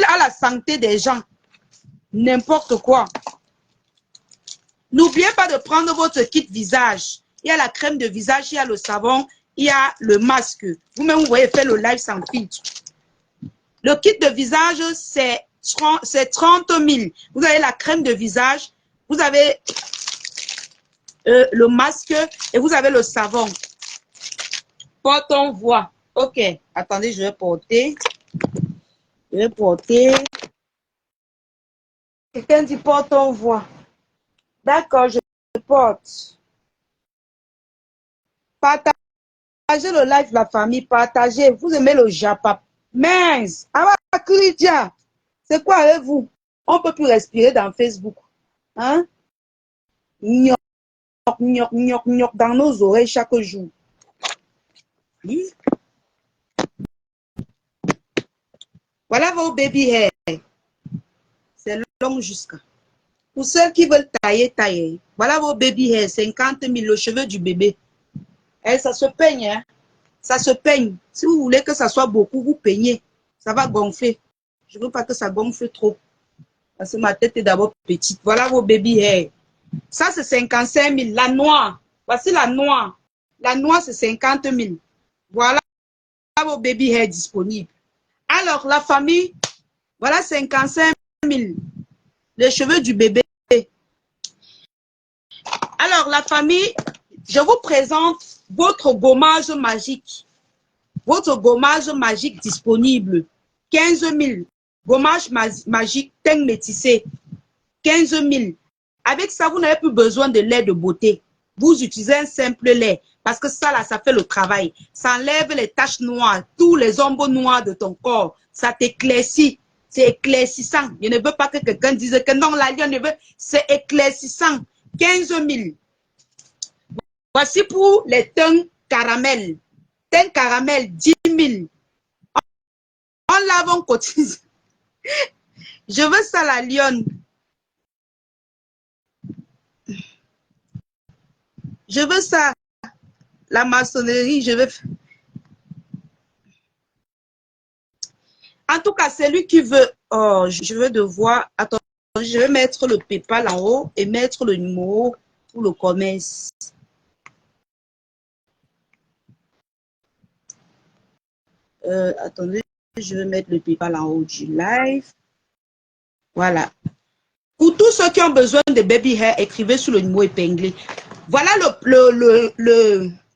[SPEAKER 1] à la santé des gens. N'importe quoi. N'oubliez pas de prendre votre kit visage. Il y a la crème de visage, il y a le savon, il y a le masque. Vous-même, vous voyez faire le live sans filtre. Le kit de visage, c'est 30 000. Vous avez la crème de visage, vous avez le masque et vous avez le savon. Porte-en-voix. Ok, attendez, je vais porter. Je vais porter. Quelqu'un dit porte-en-voix. D'accord, je porte. Partagez le live, la famille, partagez. Vous aimez le Japap. Mince. C'est quoi avec vous? On ne peut plus respirer dans Facebook. Hein? Gnoc, gnoc, gnoc, gnoc dans nos oreilles chaque jour. Oui. Voilà vos baby hair. C'est long jusqu'à. Pour ceux qui veulent tailler, tailler. Voilà vos baby hair, 50 000, le cheveu du bébé. Et ça se peigne, hein? Ça se peigne. Si vous voulez que ça soit beaucoup, vous peignez. Ça va gonfler. Je ne veux pas que ça gonfle trop. Parce que ma tête est d'abord petite. Voilà vos baby hair. Ça, c'est 55 000. La noire. Voici la noire. La noire, c'est 50 000. Voilà vos baby hair disponibles. Alors, la famille, voilà 55 000. Les cheveux du bébé. Alors, la famille, je vous présente votre gommage magique. Votre gommage magique disponible. 15 000. Gommage magique, teint métissé. 15 000. Avec ça, vous n'avez plus besoin de lait de beauté. Vous utilisez un simple lait. Parce que ça, là, ça fait le travail. Ça enlève les taches noires, tous les ombres noires de ton corps. Ça t'éclaircit. C'est éclaircissant. Je ne veux pas que quelqu'un dise que non, la lionne ne veut. C'est éclaircissant. 15 000. Voici pour les teints caramel. Teint caramel, 10 000. On lave, on cotise. Je veux ça, la lionne. Je veux ça. La maçonnerie, je veux. En tout cas, celui qui veut. Oh, je veux devoir. Attends, je vais mettre le PayPal en haut et mettre le numéro pour le commerce. Attendez, je vais mettre le PayPal en haut du live. Voilà. Pour tous ceux qui ont besoin de baby hair, écrivez sur le numéro épinglé. Voilà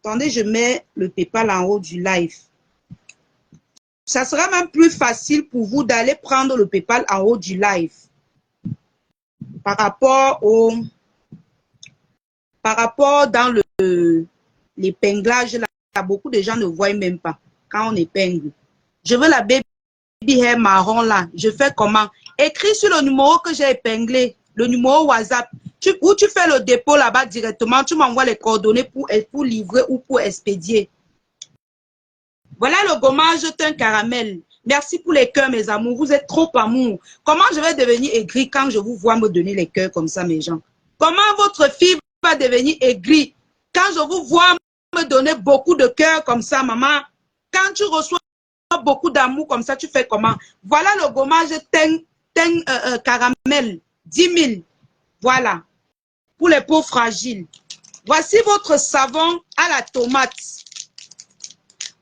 [SPEAKER 1] Attendez, je mets le PayPal en haut du live. Ça sera même plus facile pour vous d'aller prendre le PayPal en haut du live. Par rapport dans l'épinglage, là, beaucoup de gens ne voient même pas quand on épingle. Je veux la baby hair marron là. Je fais comment? Écris sur le numéro que j'ai épinglé, le numéro WhatsApp. Où tu fais le dépôt là-bas directement, tu m'envoies les coordonnées pour livrer ou pour expédier. Voilà le gommage teint caramel. Merci pour les cœurs, mes amours. Vous êtes trop amour. Comment je vais devenir aigri quand je vous vois me donner les cœurs comme ça, mes gens? Comment votre fille va devenir aigrie quand je vous vois me donner beaucoup de cœurs comme ça, maman? Quand tu reçois beaucoup d'amour comme ça, tu fais comment? Voilà le gommage teint caramel. 10 000. Voilà. Pour les peaux fragiles. Voici votre savon à la tomate.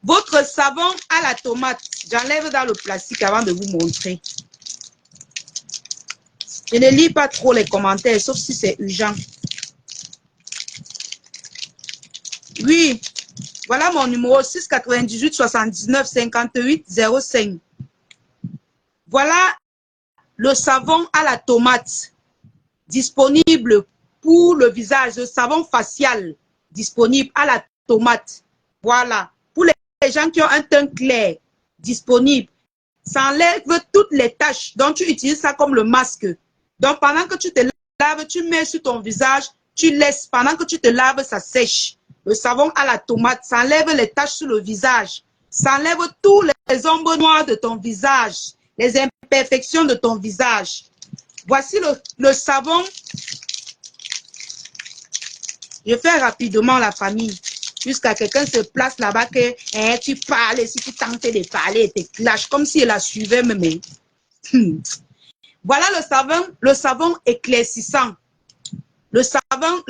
[SPEAKER 1] Votre savon à la tomate. J'enlève dans le plastique avant de vous montrer. Je ne lis pas trop les commentaires, sauf si c'est urgent. Oui. Voilà mon numéro 698 79 58 05. Voilà le savon à la tomate. Disponible pour le visage. Le savon facial. Disponible à la tomate. Voilà. Pour les gens qui ont un teint clair, disponible. Ça enlève toutes les taches. Donc, tu utilises ça comme le masque. Donc, pendant que tu te laves, tu mets sur ton visage, tu laisses. Pendant que tu te laves, ça sèche. Le savon à la tomate, ça enlève les taches sur le visage. Ça enlève tous les ombres noires de ton visage. Les imperfections de ton visage. Voici le savon. Je fais rapidement la famille. Jusqu'à quelqu'un se place là-bas que tu parles, si tu tentes de parler, tu te clashes comme si elle la suivait même. Voilà le savon éclaircissant. Le savon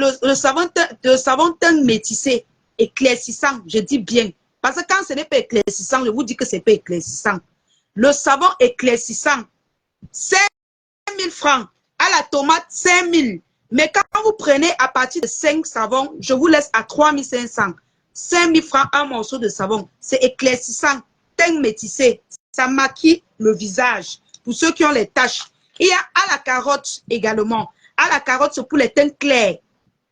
[SPEAKER 1] teint métissé, éclaircissant, je dis bien. Parce que quand ce n'est pas éclaircissant, je vous dis que ce n'est pas éclaircissant. Le savon éclaircissant, 5 000 francs. À la tomate, 5 000. Mais quand vous prenez à partir de 5 savons, je vous laisse à 3 500. 5 000 francs un morceau de savon. C'est éclaircissant, teint métissé. Ça maquille le visage. Pour ceux qui ont les taches. Il y a à la carotte également. À la carotte, c'est pour les teintes clairs.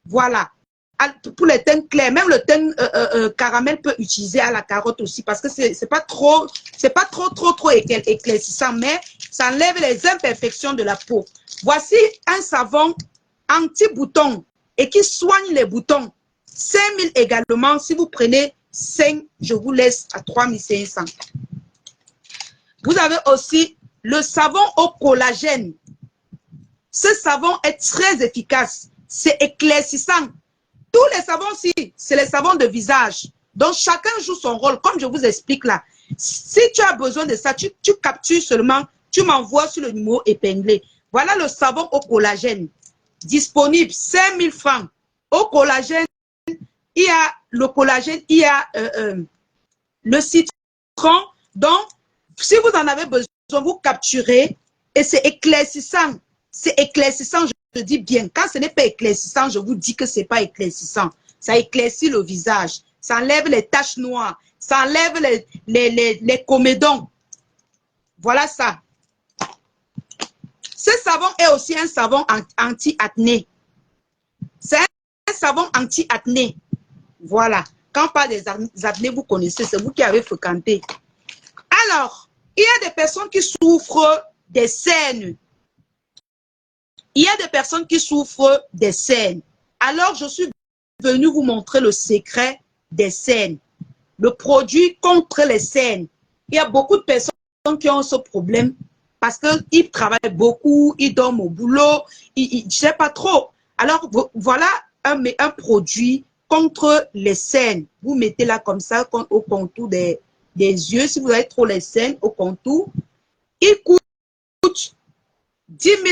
[SPEAKER 1] Voilà. Pour les teintes clairs. Même le teint caramel peut utiliser à la carotte aussi. Parce que c'est pas trop éclaircissant. Mais ça enlève les imperfections de la peau. Voici un savon anti-bouton et qui soigne les boutons. 5 000 également. Si vous prenez 5, je vous laisse à 3 500. Vous avez aussi le savon au collagène. Ce savon est très efficace. C'est éclaircissant. Tous les savons-ci, c'est les savons de visage. Donc, chacun joue son rôle, comme je vous explique là. Si tu as besoin de ça, tu captures seulement, tu m'envoies sur le numéro épinglé. Voilà le savon au collagène. Disponible, 5 000 francs. Au collagène, il y a le collagène, il y a le citron. Donc, si vous en avez besoin, vous capturez et c'est éclaircissant. C'est éclaircissant, je dis bien. Quand ce n'est pas éclaircissant, je vous dis que ce n'est pas éclaircissant. Ça éclaircit le visage. Ça enlève les taches noires. Ça enlève les comédons. Voilà ça. Ce savon est aussi un savon anti-acné. C'est un savon anti-acné. Voilà. Quand on parle des acnés, vous connaissez, c'est vous qui avez fréquenté. Alors, il y a des personnes qui souffrent des cernes. Il y a des personnes qui souffrent des cernes. Alors, je suis venue vous montrer le secret des cernes. Le produit contre les cernes. Il y a beaucoup de personnes qui ont ce problème parce qu'ils travaillent beaucoup, ils dorment au boulot, je ne sais pas trop. Alors, voilà un produit contre les cernes. Vous mettez là comme ça au contour des yeux. Si vous avez trop les cernes au contour, il coûte 10 000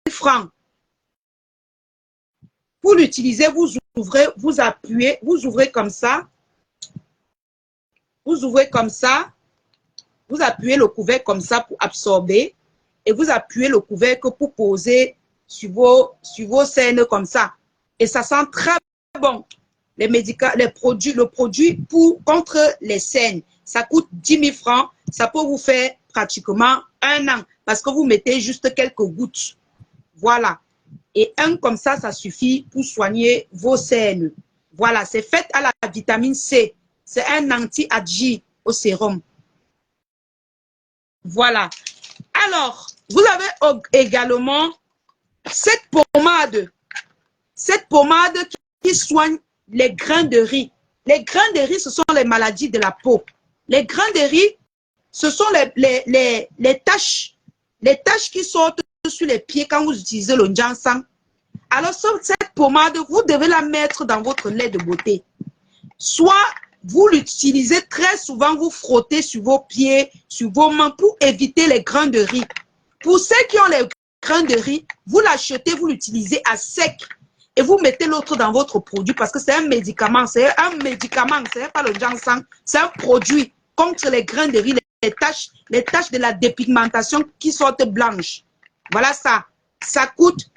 [SPEAKER 1] francs. Pour l'utiliser, vous ouvrez, vous appuyez, vous ouvrez comme ça. Vous ouvrez comme ça. Vous appuyez le couvercle comme ça pour absorber. Et vous appuyez le couvercle pour poser sur vos cernes comme ça. Et ça sent très bon. Le produit contre les cernes, ça coûte 10 000 francs. Ça peut vous faire pratiquement 1 an. Parce que vous mettez juste quelques gouttes. Voilà. Et un comme ça, ça suffit pour soigner vos cernes. Voilà, c'est fait à la vitamine C. C'est un anti-agi au sérum. Voilà. Alors, vous avez également cette pommade. Cette pommade qui soigne les grains de riz. Les grains de riz, ce sont les maladies de la peau. Les grains de riz, ce sont les taches qui sortent sur les pieds quand vous utilisez le ginseng. Alors, cette pommade, vous devez la mettre dans votre lait de beauté. Soit vous l'utilisez très souvent, vous frottez sur vos pieds, sur vos mains pour éviter les grains de riz. Pour ceux qui ont les grains de riz, vous l'achetez, vous l'utilisez à sec et vous mettez l'autre dans votre produit parce que c'est un médicament. C'est un médicament, ce n'est pas le ginseng, c'est un produit contre les grains de riz, les taches de la dépigmentation qui sortent blanches. Voilà ça. Ça coûte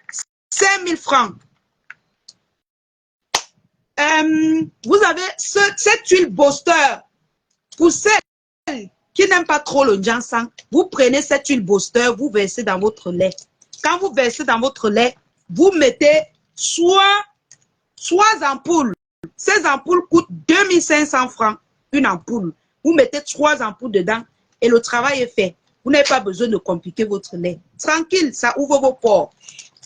[SPEAKER 1] 5 000 francs. Vous avez cette huile Booster. Pour celles qui n'aiment pas trop le ginseng, vous prenez cette huile Booster, vous versez dans votre lait. Quand vous versez dans votre lait, vous mettez soit 3 ampoules. Ces ampoules coûtent 2 500 francs, une ampoule. Vous mettez 3 ampoules dedans et le travail est fait. Vous n'avez pas besoin de compliquer votre lait. Tranquille, ça ouvre vos pores.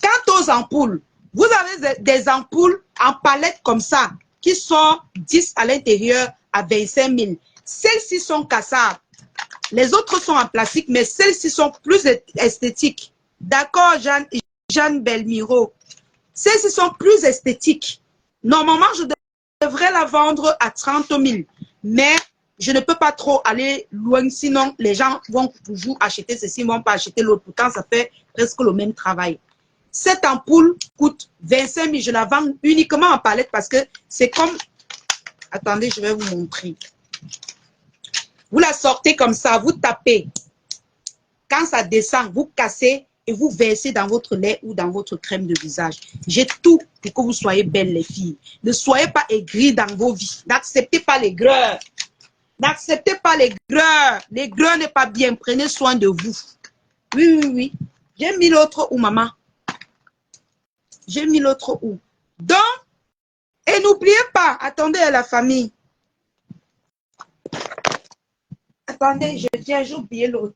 [SPEAKER 1] Quant aux ampoules, vous avez des ampoules en palette comme ça, qui sont 10 à l'intérieur à 25 000. Celles-ci sont cassables. Les autres sont en plastique, mais celles-ci sont plus esthétiques. D'accord, Jeanne Belmiro. Celles-ci sont plus esthétiques. Normalement, je devrais la vendre à 30 000. Mais je ne peux pas trop aller loin, sinon les gens vont toujours acheter ceci, ils ne vont pas acheter l'autre. Pourtant, ça fait presque le même travail. Cette ampoule coûte 25 000. Je la vends uniquement en palette parce que c'est comme... Attendez, je vais vous montrer. Vous la sortez comme ça, vous tapez. Quand ça descend, vous cassez et vous versez dans votre lait ou dans votre crème de visage. J'ai tout pour que vous soyez belles, les filles. Ne soyez pas aigris dans vos vies. N'acceptez pas les greurs. N'acceptez pas les greurs. Les greurs n'est pas bien. Prenez soin de vous. Oui, oui, oui. J'ai mis l'autre où, maman? J'ai mis l'autre où? Donc, et n'oubliez pas, attendez à la famille. Attendez, je viens, j'ai oublié l'autre.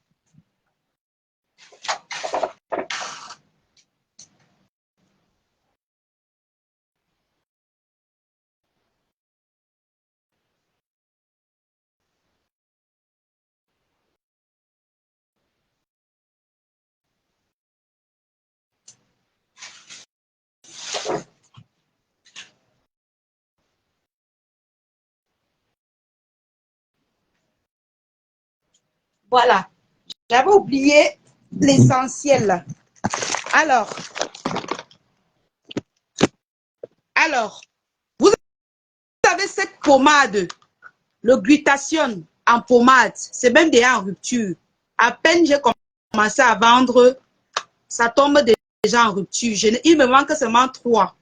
[SPEAKER 1] Voilà. J'avais oublié l'essentiel. Alors, vous avez cette pommade, le glutathione en pommade, c'est même déjà en rupture. À peine j'ai commencé à vendre, ça tombe déjà en rupture. Il me manque seulement 3.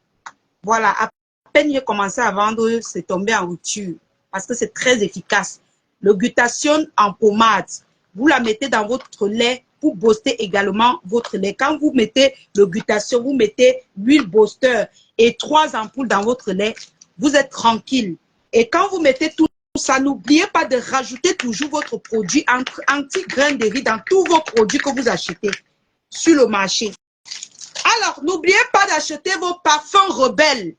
[SPEAKER 1] Voilà, à peine j'ai commencé à vendre, c'est tombé en rupture parce que c'est très efficace. Le glutathione en pommade, vous la mettez dans votre lait pour booster également votre lait. Quand vous mettez le glutathione, vous mettez l'huile booster et 3 ampoules dans votre lait, vous êtes tranquille. Et quand vous mettez tout ça, n'oubliez pas de rajouter toujours votre produit anti-grain de riz dans tous vos produits que vous achetez sur le marché. Alors, n'oubliez pas d'acheter vos parfums rebelles.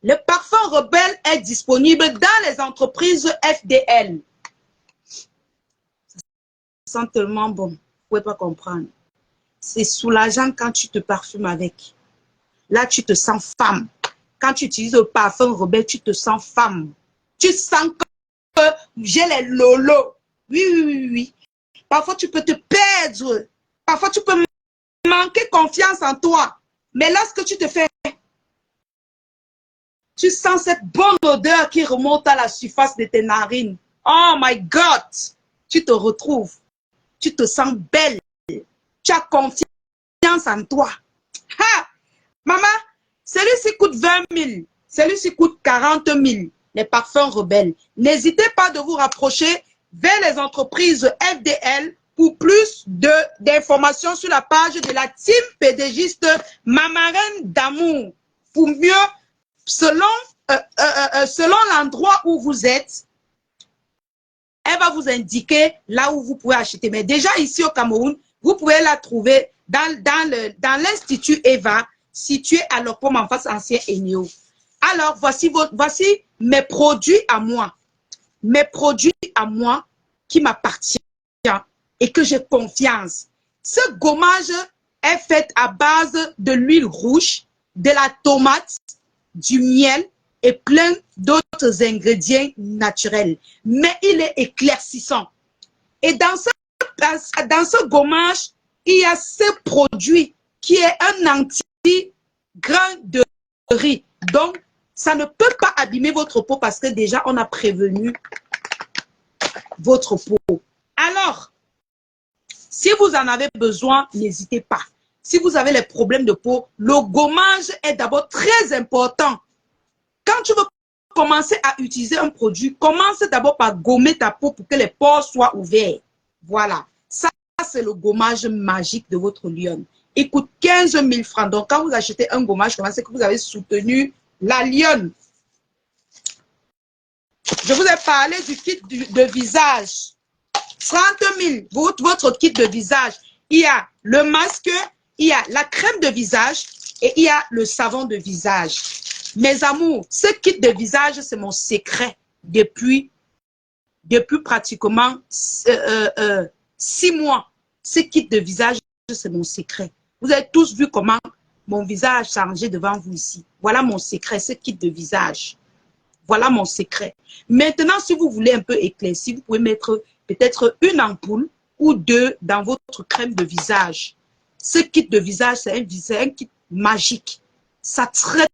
[SPEAKER 1] Le parfum rebelle est disponible dans les entreprises FDL. Ça sent tellement bon. Vous ne pouvez pas comprendre. C'est soulageant quand tu te parfumes avec. Là, tu te sens femme. Quand tu utilises le parfum rebelle, tu te sens femme. Tu sens que j'ai les lolos. Oui, oui, oui, oui. Parfois, tu peux te perdre. Parfois, tu peux manquer confiance en toi. Mais lorsque tu te fais, tu sens cette bonne odeur qui remonte à la surface de tes narines. Oh my God! Tu te retrouves. Tu te sens belle. Tu as confiance en toi. Ha! Maman, celui-ci coûte 20 000. Celui-ci coûte 40 000. Les parfums rebelles. N'hésitez pas de vous rapprocher vers les entreprises FDL pour plus d'informations sur la page de la team pédégiste Mamarène d'amour. Pour mieux, selon l'endroit où vous êtes, elle va vous indiquer là où vous pouvez acheter. Mais déjà ici au Cameroun, vous pouvez la trouver dans l'Institut Eva, situé à l'Opom en face ancien Enio. Alors, voici mes produits à moi. Mes produits à moi qui m'appartiennent et que j'ai confiance. Ce gommage est fait à base de l'huile rouge, de la tomate, du miel et plein d'autres ingrédients naturels. Mais il est éclaircissant. Et dans ce gommage, il y a ce produit qui est un anti-grain de riz. Donc, ça ne peut pas abîmer votre peau parce que déjà, on a prévenu votre peau. Alors, si vous en avez besoin, n'hésitez pas. Si vous avez les problèmes de peau, le gommage est d'abord très important. Quand tu veux commencer à utiliser un produit, commence d'abord par gommer ta peau pour que les pores soient ouverts. Voilà. Ça, c'est le gommage magique de votre lionne. Il coûte 15 000 francs. Donc, quand vous achetez un gommage, c'est que vous avez soutenu la lionne. Je vous ai parlé du kit de visage. 30 000, votre kit de visage. Il y a le masque, il y a la crème de visage et il y a le savon de visage. Mes amours, ce kit de visage, c'est mon secret depuis pratiquement 6 mois. Ce kit de visage c'est mon secret. Vous avez tous vu comment mon visage changeait devant vous ici. Voilà mon secret, ce kit de visage. Voilà mon secret. Maintenant, si vous voulez un peu éclaircir, vous pouvez mettre peut-être une ampoule ou deux dans votre crème de visage. Ce kit de visage, c'est un kit magique. Ça traite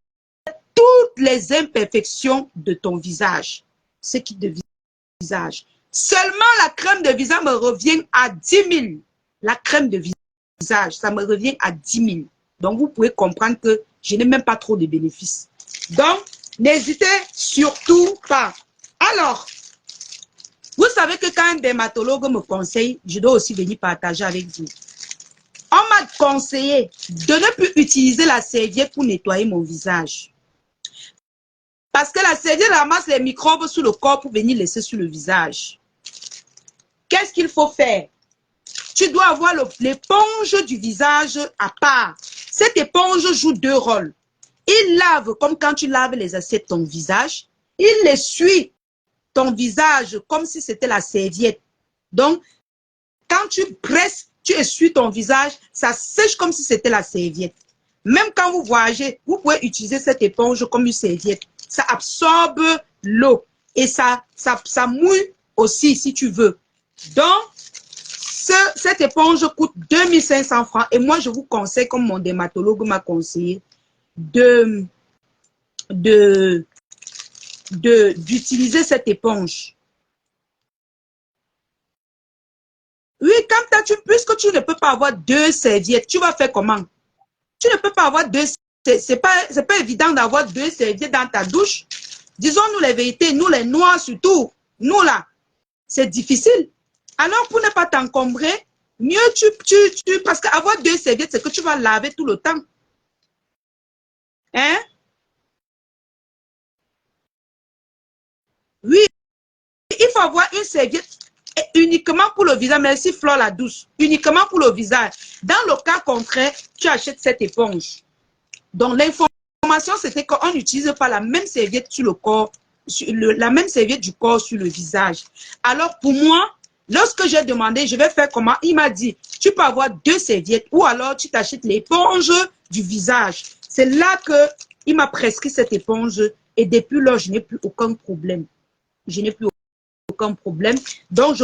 [SPEAKER 1] toutes les imperfections de ton visage. Ce kit de visage. Seulement la crème de visage me revient à 10 000. La crème de visage, ça me revient à 10 000. Donc, vous pouvez comprendre que je n'ai même pas trop de bénéfices. Donc, n'hésitez surtout pas. Alors, vous savez que quand un dermatologue me conseille, je dois aussi venir partager avec vous. On m'a conseillé de ne plus utiliser la serviette pour nettoyer mon visage. Parce que la serviette ramasse les microbes sous le corps pour venir laisser sur le visage. Qu'est-ce qu'il faut faire? Tu dois avoir l'éponge du visage à part. Cette éponge joue deux rôles. Il lave, comme quand tu laves les assiettes, ton visage. Il essuie ton visage comme si c'était la serviette. Donc, quand tu presses, tu essuies ton visage, ça sèche comme si c'était la serviette. Même quand vous voyagez, vous pouvez utiliser cette éponge comme une serviette. Ça absorbe l'eau et ça mouille aussi si tu veux. Donc, cette éponge coûte 2500 francs et moi je vous conseille, comme mon dermatologue m'a conseillé, d'utiliser cette éponge. Oui, puisque tu ne peux pas avoir deux serviettes, tu vas faire comment? Tu ne peux pas avoir deux, c'est pas évident d'avoir deux serviettes dans ta douche. Disons-nous les vérités, nous les noirs surtout, nous là, c'est difficile. Alors pour ne pas t'encombrer, mieux parce qu'avoir deux serviettes, c'est que tu vas laver tout le temps. Hein? Oui, il faut avoir une serviette uniquement pour le visage. Merci Flore la douce. Uniquement pour le visage. Dans le cas contraire, tu achètes cette éponge. Donc l'information, c'était qu'on n'utilise pas la même serviette sur le corps, la même serviette du corps sur le visage. Alors pour moi, lorsque j'ai demandé, je vais faire comment, il m'a dit, tu peux avoir deux serviettes ou alors tu t'achètes l'éponge du visage. C'est là qu'il m'a prescrit cette éponge et depuis là, je n'ai plus aucun problème. Je n'ai plus aucun problème. Donc, je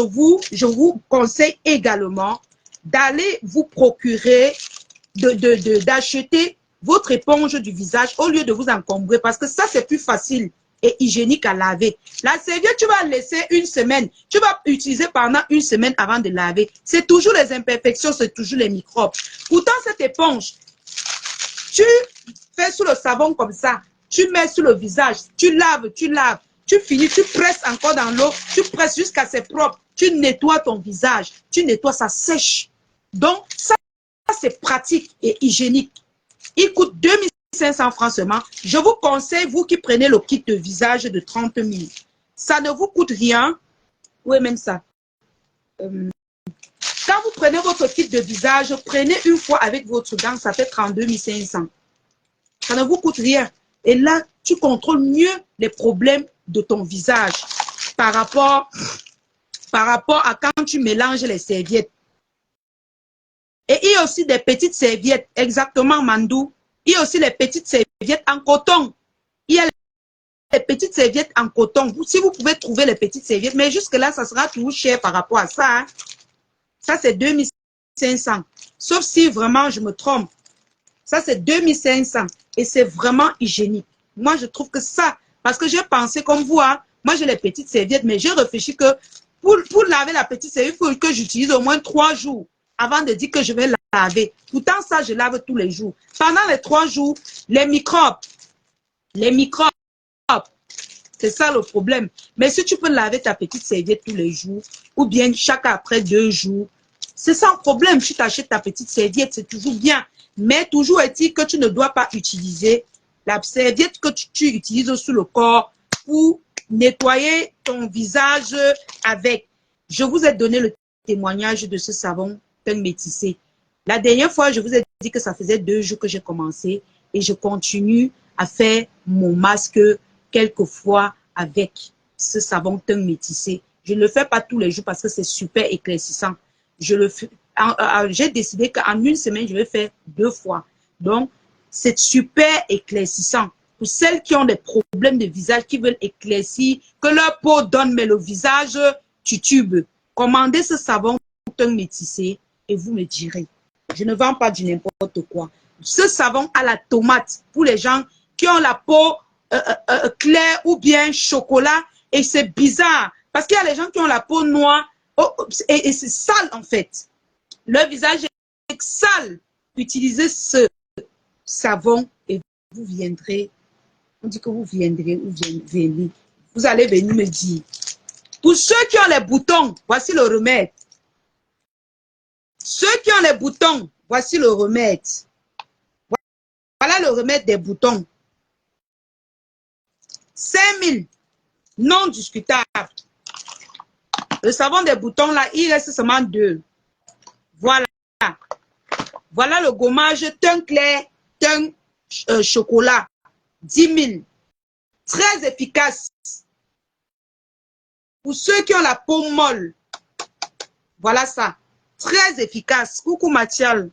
[SPEAKER 1] vous conseille également d'aller vous procurer, d'acheter votre éponge du visage au lieu de vous encombrer parce que ça, c'est plus facile et hygiénique à laver. La serviette, tu vas laisser une semaine. Tu vas utiliser pendant une semaine avant de laver. C'est toujours les imperfections, c'est toujours les microbes. Pourtant, cette éponge, tu fais sous le savon comme ça. Tu mets sur le visage. Tu laves. Tu finis, tu presses encore dans l'eau. Tu presses jusqu'à ce que c'est propre. Tu nettoies ton visage. Tu nettoies, ça sèche. Donc, ça, c'est pratique et hygiénique. Il coûte 2500 francs seulement. Je vous conseille, vous qui prenez le kit de visage de 30 000. Ça ne vous coûte rien. Oui, même ça. Quand vous prenez votre kit de visage, prenez une fois avec votre gant, ça fait 32 500. Ça ne vous coûte rien. Et là, tu contrôles mieux les problèmes de ton visage par rapport à quand tu mélanges les serviettes. Et il y a aussi des petites serviettes, exactement Mandou. Il y a aussi les petites serviettes en coton. Il y a les petites serviettes en coton. Si vous pouvez trouver les petites serviettes, mais jusque-là, ça sera toujours cher par rapport à ça. Hein. Ça, c'est 2500. Sauf si vraiment je me trompe. Ça, c'est 2500. Et c'est vraiment hygiénique. Moi, je trouve que ça, parce que j'ai pensé comme vous, hein, moi, j'ai les petites serviettes, mais j'ai réfléchi que pour laver la petite serviette, il faut que j'utilise au moins 3 jours avant de dire que je vais laver. Pourtant, ça, je lave tous les jours. Pendant les 3 jours, les microbes, c'est ça le problème. Mais si tu peux laver ta petite serviette tous les jours, ou bien chaque après 2 jours, c'est sans problème. Tu t'achètes ta petite serviette, c'est toujours bien. Mais toujours est-il que tu ne dois pas utiliser la serviette que tu utilises sur le corps pour nettoyer ton visage avec. Je vous ai donné le témoignage de ce savon teint métissé. La dernière fois, je vous ai dit que ça faisait 2 jours que j'ai commencé et je continue à faire mon masque quelquefois avec ce savon teint métissé. Je ne le fais pas tous les jours parce que c'est super éclaircissant. Je le fais j'ai décidé qu'en une semaine, je vais faire 2 fois. Donc, c'est super éclaircissant. Pour celles qui ont des problèmes de visage, qui veulent éclaircir, que leur peau donne, mais le visage tutube, commandez ce savon teint métissé et vous me direz. Je ne vends pas du n'importe quoi. Ce savon à la tomate, pour les gens qui ont la peau claire ou bien chocolat, et c'est bizarre, parce qu'il y a les gens qui ont la peau noire, et c'est sale en fait. Le visage est sale. Utilisez ce savon et vous viendrez. On dit que vous viendrez ou venez. Vous allez venir me dire. Pour ceux qui ont les boutons, voici le remède. Ceux qui ont les boutons, voici le remède. Voilà le remède des boutons. 5000, non discutable. Le savon des boutons, là, il reste seulement 2. Voilà. Voilà le gommage teint clair, teint chocolat. 10 000. Très efficace. Pour ceux qui ont la peau molle. Voilà ça. Très efficace. Coucou Mathial.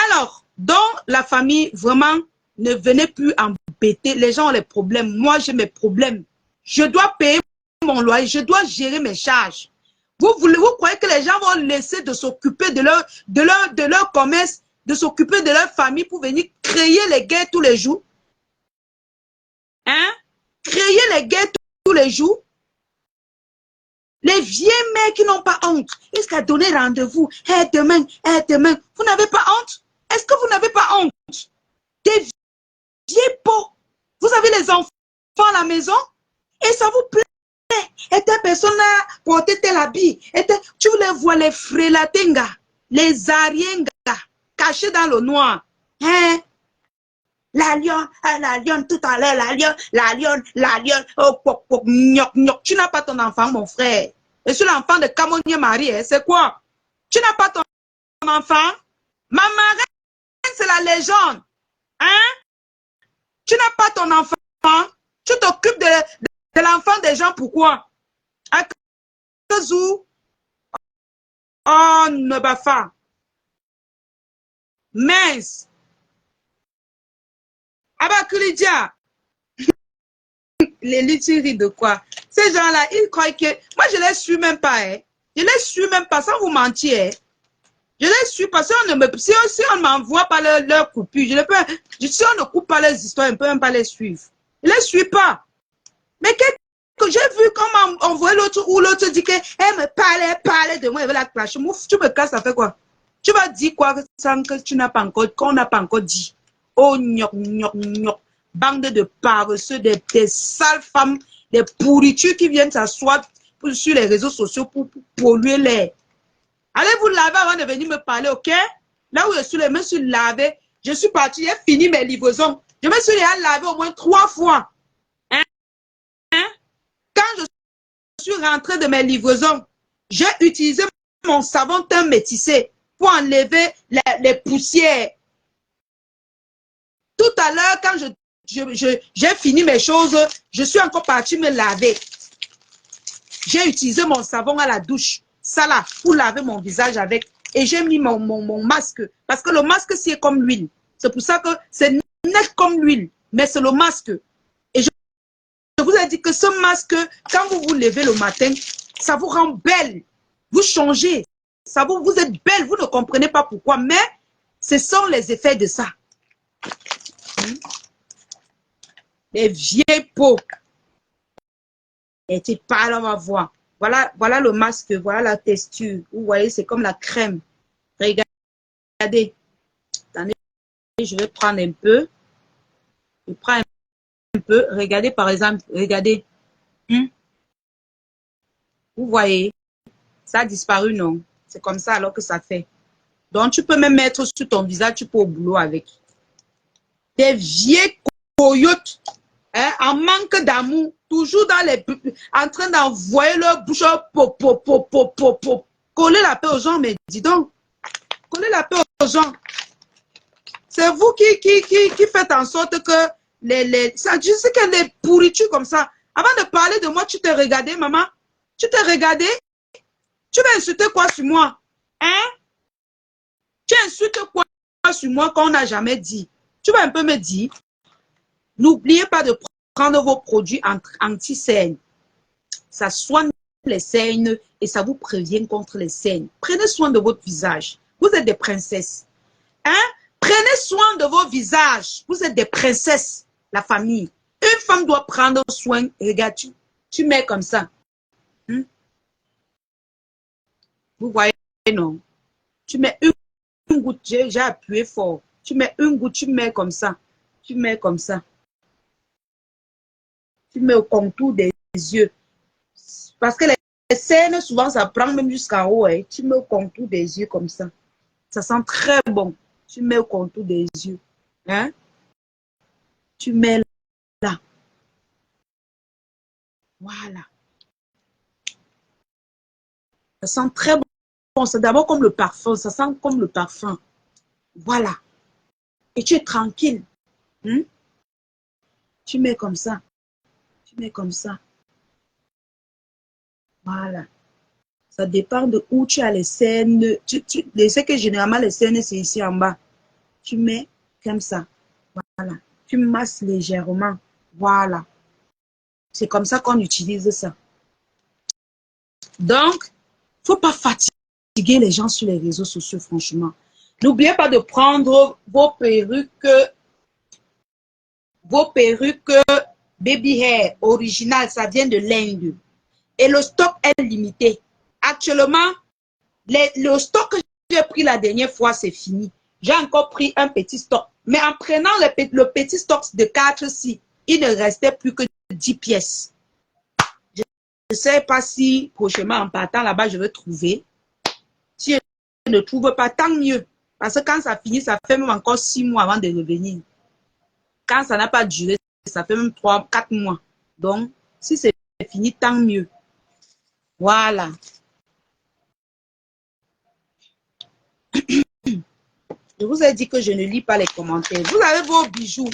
[SPEAKER 1] Alors, dans la famille, vraiment, ne venez plus embêter. Les gens ont les problèmes. Moi, j'ai mes problèmes. Je dois payer mon loyer. Je dois gérer mes charges. Vous croyez que les gens vont laisser de s'occuper de leur commerce, de s'occuper de leur famille pour venir créer les guerres tous les jours? Hein? Créer les guerres tous les jours? Les vieilles mères qui n'ont pas honte, jusqu'à donner rendez-vous. Demain, demain. Vous n'avez pas honte? Est-ce que vous n'avez pas honte? Des vieilles peaux. Vous avez les enfants à la maison et ça vous plaît. Et telle personne a porté tel habit. Tu les vois, les frelatenga, les arienga, cachés dans le noir. Hein? La lionne, tout à l'heure, la lionne, oh, pok, pok, gnoc, gnoc. Tu n'as pas ton enfant, mon frère. Je suis l'enfant de Camonier Marie, hein, c'est quoi? Tu n'as pas ton enfant? Ma marraine, c'est la légende. Hein? Tu n'as pas ton enfant? Tu t'occupes de l'enfant des gens, pourquoi? À Kazou? Oh, ne va pas. Mince. Abakulidia. Les litiries de quoi? Ces gens-là, ils croient que... Moi, je les suis même pas. Hein. Je les suis même pas, sans vous mentir. Hein. Je les suis parce qu'on ne me... Si on ne m'envoie pas leur coupure, si on ne coupe pas les histoires, on ne peut même pas les suivre. Je ne les suis pas. Mais que j'ai vu comment on voit l'autre ou l'autre dit qu'elle me parlait de moi, elle veut la clasher. Tu me casses, ça fait quoi? Tu vas dire quoi sans que tu n'as pas encore, qu'on n'a pas encore dit? Oh, gnoc, gnoc, gnoc. Bande de paresseux, des sales femmes, des pourritures qui viennent s'asseoir sur les réseaux sociaux pour polluer l'air. Allez vous laver avant de venir me parler, ok? Là où je me suis lavé, je suis parti, j'ai fini mes livraisons. Je me suis lavé au moins 3 fois. Hein? Quand je suis rentré de mes livraisons, j'ai utilisé mon savon teint métissé pour enlever les poussières. Tout à l'heure, quand j'ai fini mes choses, je suis encore parti me laver. J'ai utilisé mon savon à la douche, ça là, pour laver mon visage avec. Et j'ai mis mon masque. Parce que le masque, c'est comme l'huile. C'est pour ça que c'est net comme l'huile. Mais c'est le masque. Et je vous ai dit que ce masque, quand vous vous levez le matin, ça vous rend belle. Vous changez. Vous êtes belle. Vous ne comprenez pas pourquoi. Mais ce sont les effets de ça. Les vieilles peaux. Et tu parles, on va voir. Voilà le masque, voilà la texture. Vous voyez, c'est comme la crème. Regardez. Attendez, je vais prendre un peu. Je prends un peu. Regardez, par exemple, regardez. Vous voyez, ça a disparu, non? C'est comme ça alors que ça fait. Donc, tu peux même mettre sur ton visage, tu peux au boulot avec. Des vieilles coyotes. Hein, en manque d'amour, toujours dans les en train d'envoyer leur bouche coller la paix aux gens, mais dis donc, coller la paix aux gens. C'est vous qui faites en sorte que je sais que les pourritures comme ça, avant de parler de moi, tu t'es regardé, maman, tu t'es regardé, tu vas insulter quoi sur moi? Hein? Tu insultes quoi sur moi qu'on n'a jamais dit? Tu vas un peu me dire. N'oubliez pas de prendre vos produits anti-cernes. Ça soigne les cernes et ça vous prévient contre les cernes. Prenez soin de votre visage. Vous êtes des princesses. Hein? Prenez soin de vos visages. Vous êtes des princesses, la famille. Une femme doit prendre soin. Regarde, tu mets comme ça. Hein? Vous voyez, non? Tu mets une goutte, j'ai appuyé fort. Tu mets une goutte, tu mets comme ça. Tu mets comme ça. Tu mets au contour des yeux. Parce que les cernes, souvent, ça prend même jusqu'en haut. Hein. Tu mets au contour des yeux comme ça. Ça sent très bon. Tu mets au contour des yeux. Hein? Tu mets là. Voilà. Ça sent très bon. C'est d'abord comme le parfum. Ça sent comme le parfum. Voilà. Et tu es tranquille. Hein? Tu mets comme ça. Tu mets comme ça. Voilà. Ça dépend de où tu as les cernes. Je sais que généralement, les cernes, c'est ici en bas. Tu mets comme ça. Voilà. Tu masses légèrement. Voilà. C'est comme ça qu'on utilise ça. Donc, il ne faut pas fatiguer les gens sur les réseaux sociaux, franchement. N'oubliez pas de prendre vos perruques baby hair originales. Ça vient de l'Inde. Et le stock est limité. Actuellement, le stock que j'ai pris la dernière fois, c'est fini. J'ai encore pris un petit stock. Mais en prenant le petit stock de 4-6, il ne restait plus que 10 pièces. Je ne sais pas si prochainement, en partant là-bas, je vais trouver. Si je ne trouve pas, tant mieux. Parce que quand ça finit, ça fait même encore 6 mois avant de revenir. Quand ça n'a pas duré, ça fait même 3-4 mois. Donc, si c'est fini, tant mieux. Voilà. Je vous ai dit que je ne lis pas les commentaires. Vous avez vos bijoux.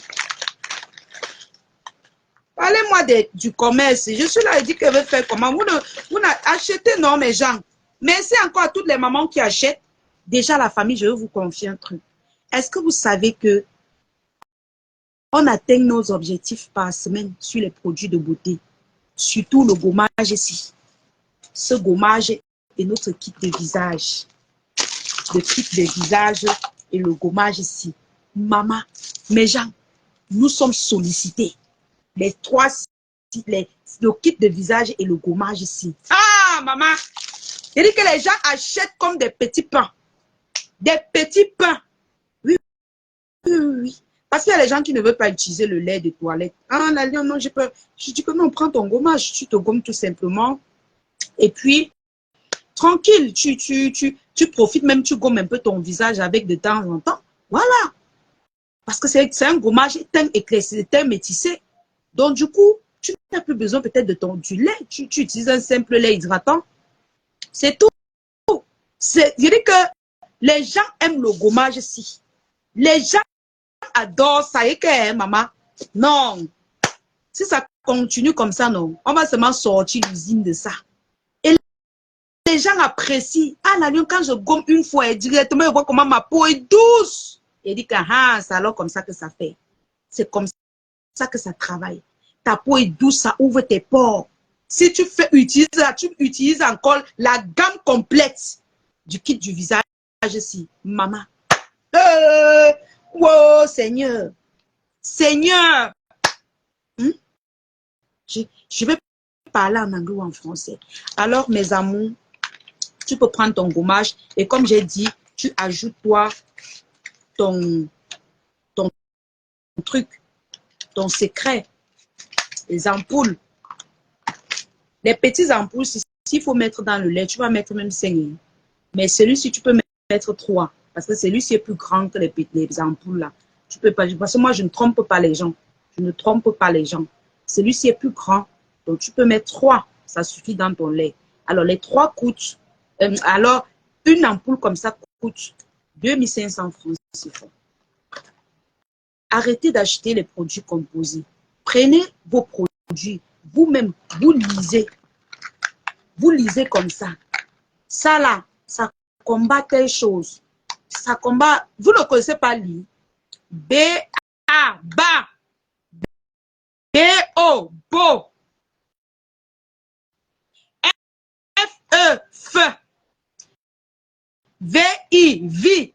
[SPEAKER 1] Parlez-moi du commerce. Je suis là et dis que je vais faire comment. Vous achetez, non, mes gens. Merci encore à toutes les mamans qui achètent. Déjà, la famille, je vais vous confier un truc. Est-ce que vous savez que on atteint nos objectifs par semaine sur les produits de beauté? Surtout le gommage ici. Ce gommage est notre kit de visage. Le kit de visage et le gommage ici. Maman, mes gens, nous sommes sollicités. Les trois, le kit de visage et le gommage ici. Ah, maman! Il dit que les gens achètent comme des petits pains. Des petits pains. Oui, oui, oui. Parce qu'il y a les gens qui ne veulent pas utiliser le lait de toilette. Ah, la lion, non, j'ai peur. Je dis que non, prends ton gommage. Tu te gommes tout simplement. Et puis, tranquille, tu profites même, tu gommes un peu ton visage avec de temps en temps. Voilà. Parce que c'est un gommage teint éclairci, teint métissé. Donc, du coup, tu n'as plus besoin peut-être du lait. Tu utilises un simple lait hydratant. C'est tout. Je dis que les gens aiment le gommage ici. Les gens adorent ça. Et que, maman, non. Si ça continue comme ça, non. On va seulement sortir l'usine de ça. Et les gens apprécient. Ah, la lion, quand je gomme une fois, directement, je vois comment ma peau est douce. Et dit que, ah, c'est alors comme ça que ça fait. C'est comme ça que ça travaille. Ta peau est douce, ça ouvre tes pores. Si tu utilises encore la gamme complète du kit du visage ici, maman. Oh, Seigneur. Seigneur. Je vais parler en anglais ou en français. Alors, mes amours, tu peux prendre ton gommage et comme j'ai dit, tu ajoutes toi ton truc, ton secret, les ampoules. Les petites ampoules, s'il faut mettre dans le lait, tu vas mettre même 5. Mais celui-ci, tu peux mettre 3. Parce que celui-ci est plus grand que les ampoules là. Tu peux pas, parce que moi, je ne trompe pas les gens. Je ne trompe pas les gens. Celui-ci est plus grand. Donc, tu peux mettre 3. Ça suffit dans ton lait. Alors, les 3 coûtent. Alors, une ampoule comme ça coûte 2500 francs CFA. Arrêtez d'acheter les produits composés. Prenez vos produits. Vous-même, vous lisez. Vous lisez comme ça. Ça là, ça combat telle chose. Ça combat, vous ne connaissez pas lui. B-A, ba. B-O, bo. F-E, f. V-I, vi.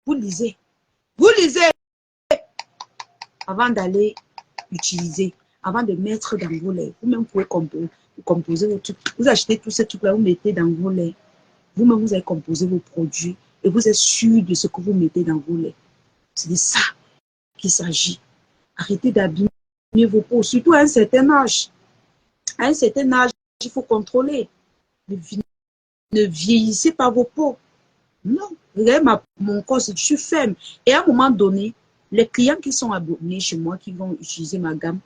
[SPEAKER 1] Vous lisez. Vous lisez avant d'aller utiliser, avant de mettre dans vos laits. Vous-même pouvez composer vos trucs. Vous achetez tous ces trucs-là, vous mettez dans vos laits. Vous-même, vous allez composer vos produits et vous êtes sûr de ce que vous mettez dans vos laits. C'est de ça qu'il s'agit. Arrêtez d'abîmer vos peaux, surtout à un certain âge. À un certain âge, il faut contrôler. Ne vieillissez pas vos peaux. Non, regardez mon corps, je suis ferme. Et à un moment donné, les clients qui sont abonnés chez moi, qui vont utiliser ma gamme,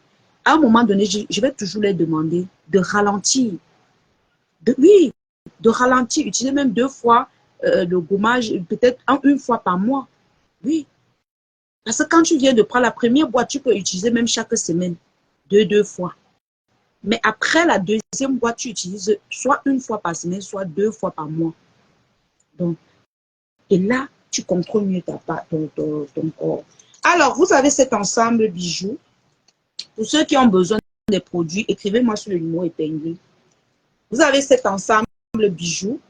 [SPEAKER 1] à un moment donné, je vais toujours leur demander de ralentir. Oui, de ralentir, utiliser même 2 fois le gommage, peut-être une fois par mois. Oui. Parce que quand tu viens de prendre la première boîte, tu peux utiliser même chaque semaine, 2 fois. Mais après la deuxième boîte, tu utilises soit 1 fois par semaine, soit 2 fois par mois. Donc, et là, tu contrôles mieux ton corps. Alors, vous avez cet ensemble bijoux. Pour ceux qui ont besoin des produits, écrivez-moi sur le numéro épinglé. Vous avez cet ensemble bijoux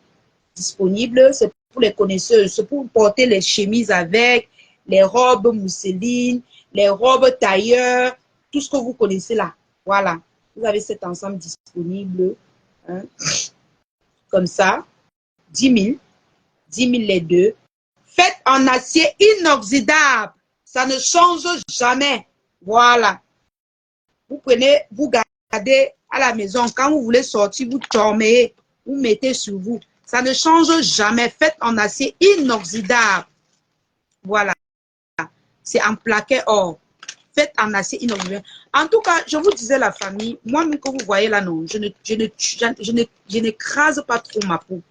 [SPEAKER 1] disponible. C'est pour les connaisseurs. C'est pour porter les chemises avec, les robes mousseline, les robes tailleur, tout ce que vous connaissez là. Voilà. Vous avez cet ensemble disponible. Hein, comme ça. 10 000. 10 000 les deux. Faites en acier inoxydable. Ça ne change jamais. Voilà. Vous prenez, vous gardez à la maison. Quand vous voulez sortir, vous dormez. Vous mettez sur vous. Ça ne change jamais. Faites en acier inoxydable. Voilà. C'est en plaqué or. Faites en acier inoxydable. En tout cas, je vous disais la famille, moi-même que vous voyez là, non, je n'écrase pas trop ma peau.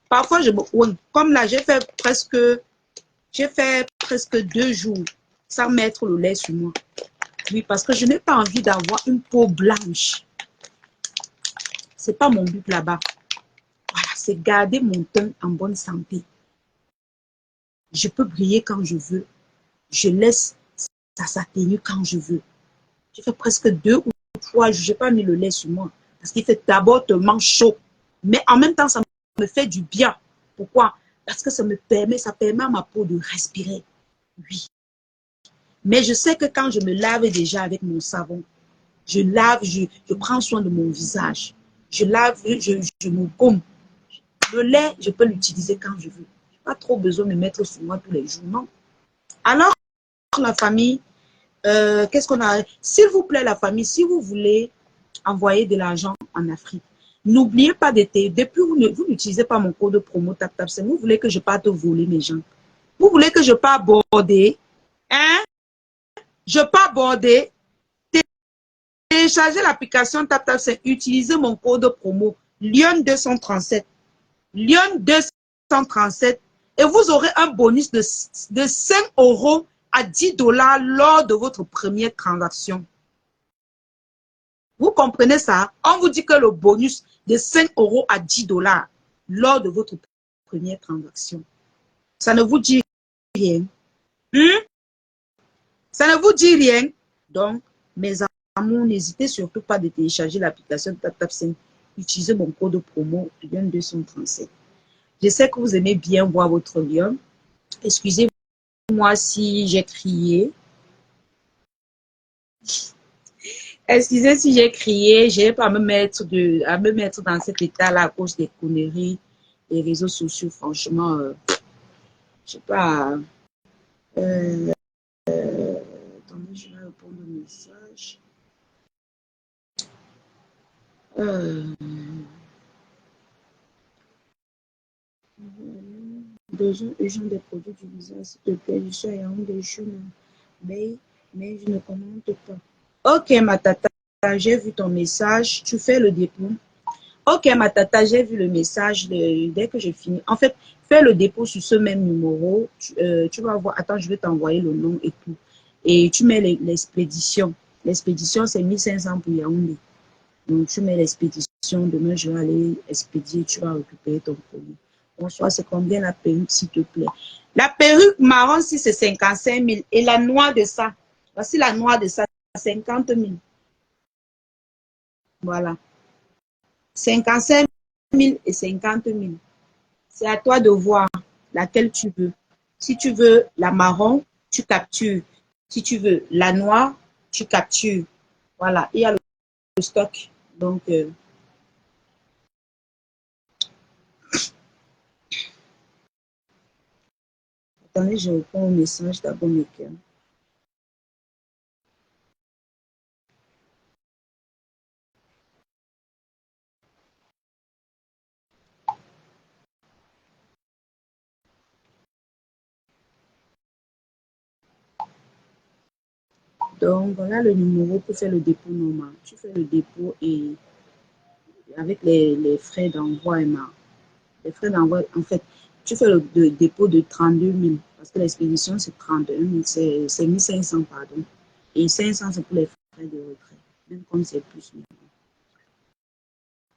[SPEAKER 1] Parfois, comme là, j'ai fait presque 2 jours sans mettre le lait sur moi. Oui, parce que je n'ai pas envie d'avoir une peau blanche. Ce n'est pas mon but là-bas. Voilà, c'est garder mon teint en bonne santé. Je peux briller quand je veux. Je laisse ça s'atténuer quand je veux. J'ai fait presque 2 ou 3 jours, je n'ai pas mis le lait sur moi. Parce qu'il fait d'abord tellement chaud. Mais en même temps, ça me fait du bien. Pourquoi? Parce que ça permet à ma peau de respirer. Oui. Mais je sais que quand je me lave déjà avec mon savon, je lave, je prends soin de mon visage. Je lave, je me gomme. Le lait, je peux l'utiliser quand je veux. Je n'ai pas trop besoin de mettre sur moi tous les jours, non. Alors, la famille, qu'est-ce qu'on a? S'il vous plaît, la famille, si vous voulez envoyer de l'argent en Afrique, n'oubliez pas depuis vous n'utilisez pas mon code promo TapTapSend. Vous voulez que je parte voler mes gens. Vous voulez que je parte border. Hein? Je pars border. Téléchargez l'application TapTapSend. Utilisez mon code promo Lyon237. Lyon237. Et vous aurez un bonus de 5 € à 10 $ lors de votre première transaction. Vous comprenez ça? On vous dit que le bonus de 5 € à 10 $ lors de votre première transaction. Ça ne vous dit rien. Ça ne vous dit rien. Donc, mes amours, n'hésitez surtout pas de télécharger l'application TapTapSend. Utilisez mon code promo Lyon237. Je sais que vous aimez bien voir votre lion. Excusez-moi si j'ai crié. Excusez si j'ai crié. Je n'ai pas à me mettre dans cet état-là à cause des conneries des réseaux sociaux. Franchement, je ne sais pas. Attendez, je vais répondre au message. Besoin urgent des produits du visage, s'il te plaît. Je suis à Yaoundé, mais je ne commande pas. Ok, ma tata, j'ai vu ton message. Tu fais le dépôt. Ok, ma tata, j'ai vu le message. Dès que j'ai fini. En fait, fais le dépôt sur ce même numéro. Tu vas voir. Attends, je vais t'envoyer le nom et tout. Et tu mets l'expédition. L'expédition, c'est 1500 pour Yaoundé. Donc, tu mets l'expédition. Demain, je vais aller expédier. Tu vas récupérer ton produit. Bonsoir, c'est combien la perruque, s'il te plaît? La perruque marron, si c'est 55 000. Et la noire de ça, voici la noire de ça, 50 000. Voilà. 55 000 et 50 000. C'est à toi de voir laquelle tu veux. Si tu veux la marron, tu captures. Si tu veux la noire, tu captures. Voilà, il y a le stock. Donc, attendez, je réponds au message d'abord, mes cœurs. Donc, voilà le numéro pour faire le dépôt normal. Tu fais le dépôt et avec les frais d'envoi, les frais d'envoi, en fait, tu fais le dépôt de 32 000 parce que l'expédition, c'est 31 000, c'est 1500, pardon. Et 500, c'est pour les frais de retrait, même comme c'est plus.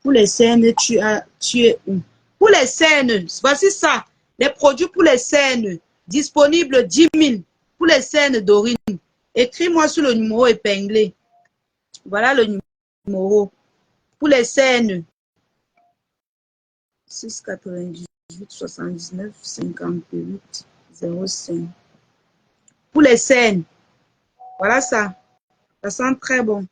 [SPEAKER 1] Pour les scènes, tu es où? Pour les scènes, voici ça. Les produits pour les scènes, disponibles 10 000 pour les scènes d'orine. Écris-moi sur le numéro épinglé. Voilà le numéro. Pour les scènes, 698 79 58 05. Pour les scènes, voilà ça. Ça sent très bon.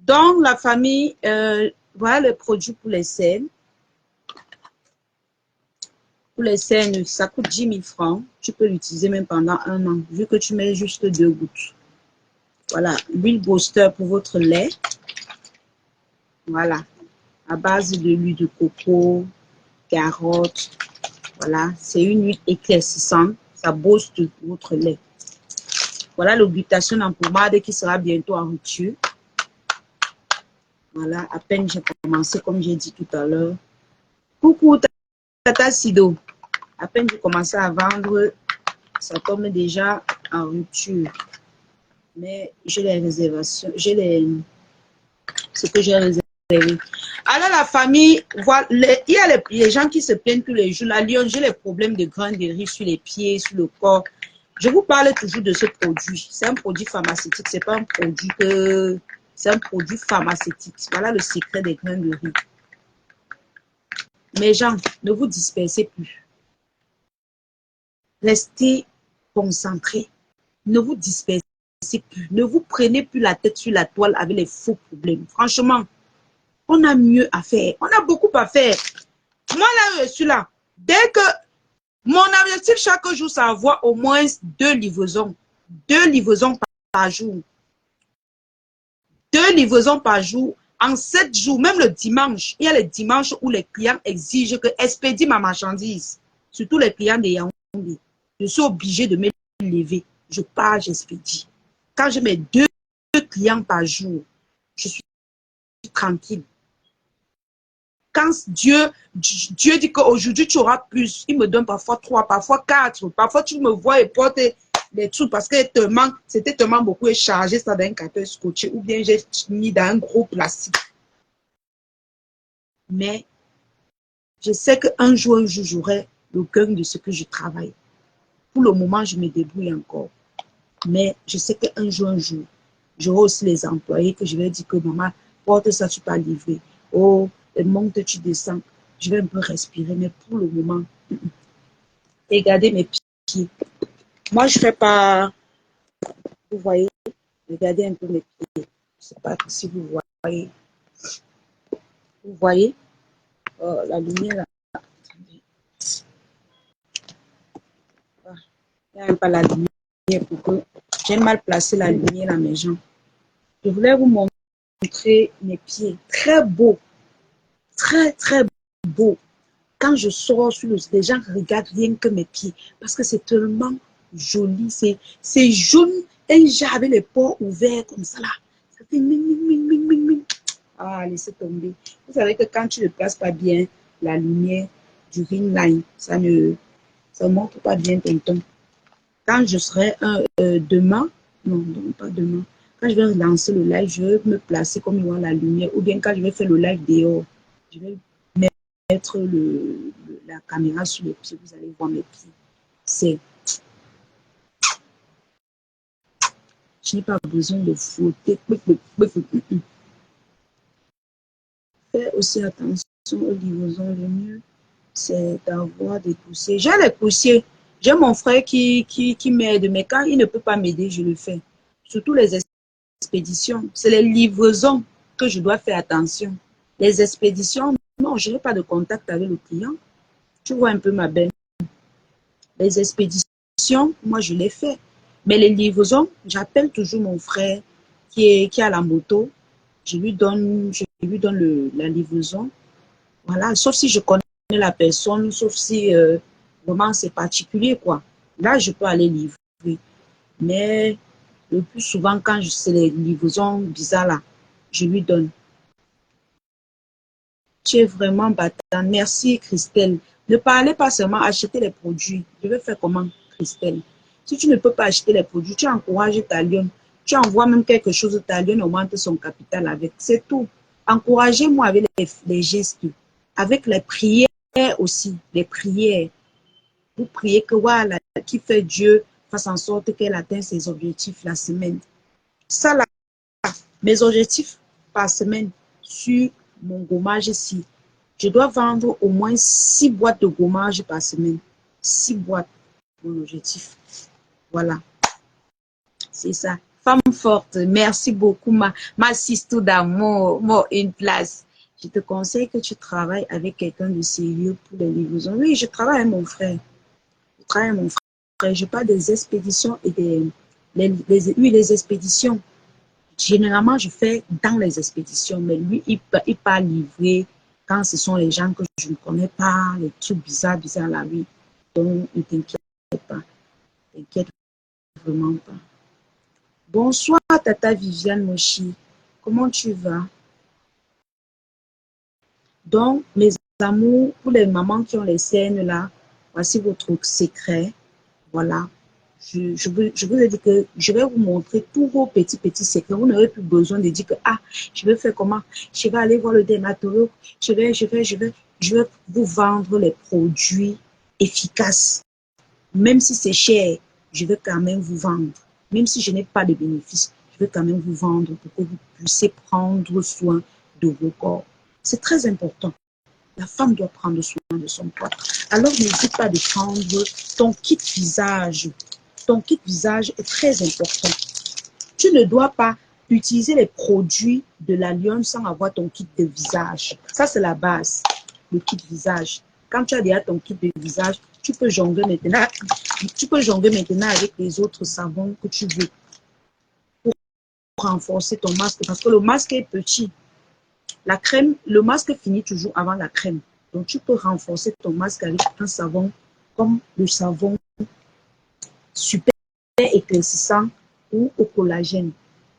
[SPEAKER 1] Donc, la famille, voilà le produit pour les scènes. Pour les scènes, ça coûte 10 000 francs. Tu peux l'utiliser même pendant 1 an, vu que tu mets juste 2 gouttes. Voilà, l'huile booster pour votre lait. Voilà, à base de l'huile de coco, carotte. Voilà, c'est une huile éclaircissante. Ça booste votre lait. Voilà le glutathione en pommade qui sera bientôt en rupture. Voilà, à peine j'ai commencé, comme j'ai dit tout à l'heure. Coucou Tata Sido. À peine j'ai commencé à vendre, ça tombe déjà en rupture. Mais j'ai les réservations, ce que j'ai réservé. Alors la famille, voilà, il y a les gens qui se plaignent tous les jours. La Lyon, j'ai les problèmes de grains de riz sur les pieds, sur le corps. Je vous parle toujours de ce produit. C'est un produit pharmaceutique, c'est pas un produit que... C'est un produit pharmaceutique. Voilà le secret des grains de riz. Mes gens, ne vous dispersez plus. Restez concentrés. Ne vous dispersez plus. Ne vous prenez plus la tête sur la toile avec les faux problèmes. Franchement, on a mieux à faire. On a beaucoup à faire. Moi, là, je suis là. Dès que mon objectif chaque jour, c'est avoir au moins 2 livraisons. 2 livraisons par jour. 2 livraisons par jour. En 7 jours, même le dimanche, il y a les dimanches où les clients exigent que expédie ma marchandise. Surtout les clients de Yaoundé. Je suis obligée de me lever. Je pars, j'expédie. Quand je mets 2 clients par jour, je suis tranquille. Quand Dieu dit qu'aujourd'hui tu auras plus, il me donne parfois 3, parfois 4. Parfois tu me vois et porte les trucs parce que c'était tellement beaucoup et chargé ça dans un carton scotché ou bien j'ai mis dans un gros plastique. Mais je sais qu'un jour, j'aurai le gain de ce que je travaille. Pour le moment, je me débrouille encore. Mais je sais qu'un jour, j'aurai aussi les employés que je vais dire que maman, porte ça, tu peux livrer. Oh, monte, tu descends. Je vais un peu respirer, mais pour le moment, regardez mes pieds. Moi, je ne fais pas, vous voyez, regardez un peu mes pieds. Je ne sais pas si vous voyez. Vous voyez la lumière là. Il n'y a pas la lumière pour que j'ai mal placé la lumière à mes jambes. Je voulais vous montrer mes pieds. Très beaux. Très, très beaux. Quand je sors sur les gens regardent rien que mes pieds. Parce que c'est tellement joli. C'est jaune et j'avais les pores ouverts comme ça là. Ça fait ming, ming, ming, ming, ming, ming. Ah, laissez tomber. Vous savez que quand tu ne places pas bien la lumière du ring line, ça ne montre pas bien ton ton. Quand je serai demain, non, pas demain, quand je vais lancer le live, je vais me placer comme il y a la lumière, ou bien quand je vais faire le live dehors, je vais mettre la caméra sur les pieds, vous allez voir mes pieds. Je n'ai pas besoin de frotter. Fais aussi attention aux livraisons, le mieux, c'est d'avoir des poussières. J'ai les poussières. J'ai mon frère qui m'aide, mais quand il ne peut pas m'aider, je le fais. Surtout les expéditions. C'est les livraisons que je dois faire attention. Les expéditions, non, je n'ai pas de contact avec le client. Tu vois un peu ma belle. Les expéditions, moi, je les fais. Mais les livraisons, j'appelle toujours mon frère qui a la moto. Je lui donne la livraison. Voilà, sauf si je connais la personne, sauf si vraiment c'est particulier, quoi. Là, je peux aller livrer. Mais le plus souvent, quand c'est les livraisons bizarres, là, je lui donne. Tu es vraiment battant. Merci, Christelle. Ne parlez pas seulement acheter les produits. Je vais faire comment, Christelle? Si tu ne peux pas acheter les produits, tu encourages ta lionne. Tu envoies même quelque chose, ta lionne augmente son capital avec. C'est tout. Encouragez-moi avec les gestes, avec les prières aussi, les prières. Vous priez que voilà, qui fait Dieu fasse en sorte qu'elle atteigne ses objectifs la semaine. Ça là, mes objectifs par semaine sur mon gommage ici. Je dois vendre au moins 6 boîtes de gommage par semaine. 6 boîtes, mon objectif. Voilà, c'est ça. Femme forte, merci beaucoup, ma sister d'amour, une place. Je te conseille que tu travailles avec quelqu'un de sérieux pour les livraisons. Oui, je travaille avec mon frère. Je travaille avec mon frère. Je parle des expéditions et les expéditions. Généralement, je fais dans les expéditions, mais lui, il part livrer quand ce sont les gens que je ne connais pas, les trucs bizarres là, oui. Donc, ne t'inquiète pas. T'inquiète vraiment pas. Bonsoir, Tata Viviane Moshi. Comment tu vas? Donc, mes amours, pour les mamans qui ont les scènes là, voici votre secret. Voilà. Je vous ai dit que je vais vous montrer tous vos petits secrets. Vous n'aurez plus besoin de dire que, ah, je vais faire comment? Je vais aller voir le dermatologue. Je vais vous vendre les produits efficaces. Même si c'est cher, je vais quand même vous vendre. Même si je n'ai pas de bénéfice, je vais quand même vous vendre pour que vous puissiez prendre soin de vos corps. C'est très important. La femme doit prendre soin de son corps. Alors, n'hésite pas de prendre ton kit visage. Ton kit visage est très important. Tu ne dois pas utiliser les produits de la lionne sans avoir ton kit de visage. Ça, c'est la base, le kit visage. Quand tu as déjà ton kit de visage, tu peux jongler maintenant. Tu peux jongler maintenant avec les autres savons que tu veux pour renforcer ton masque. Parce que le masque est petit. La crème, le masque finit toujours avant la crème. Donc, tu peux renforcer ton masque avec un savon comme le savon super éclaircissant ou au collagène.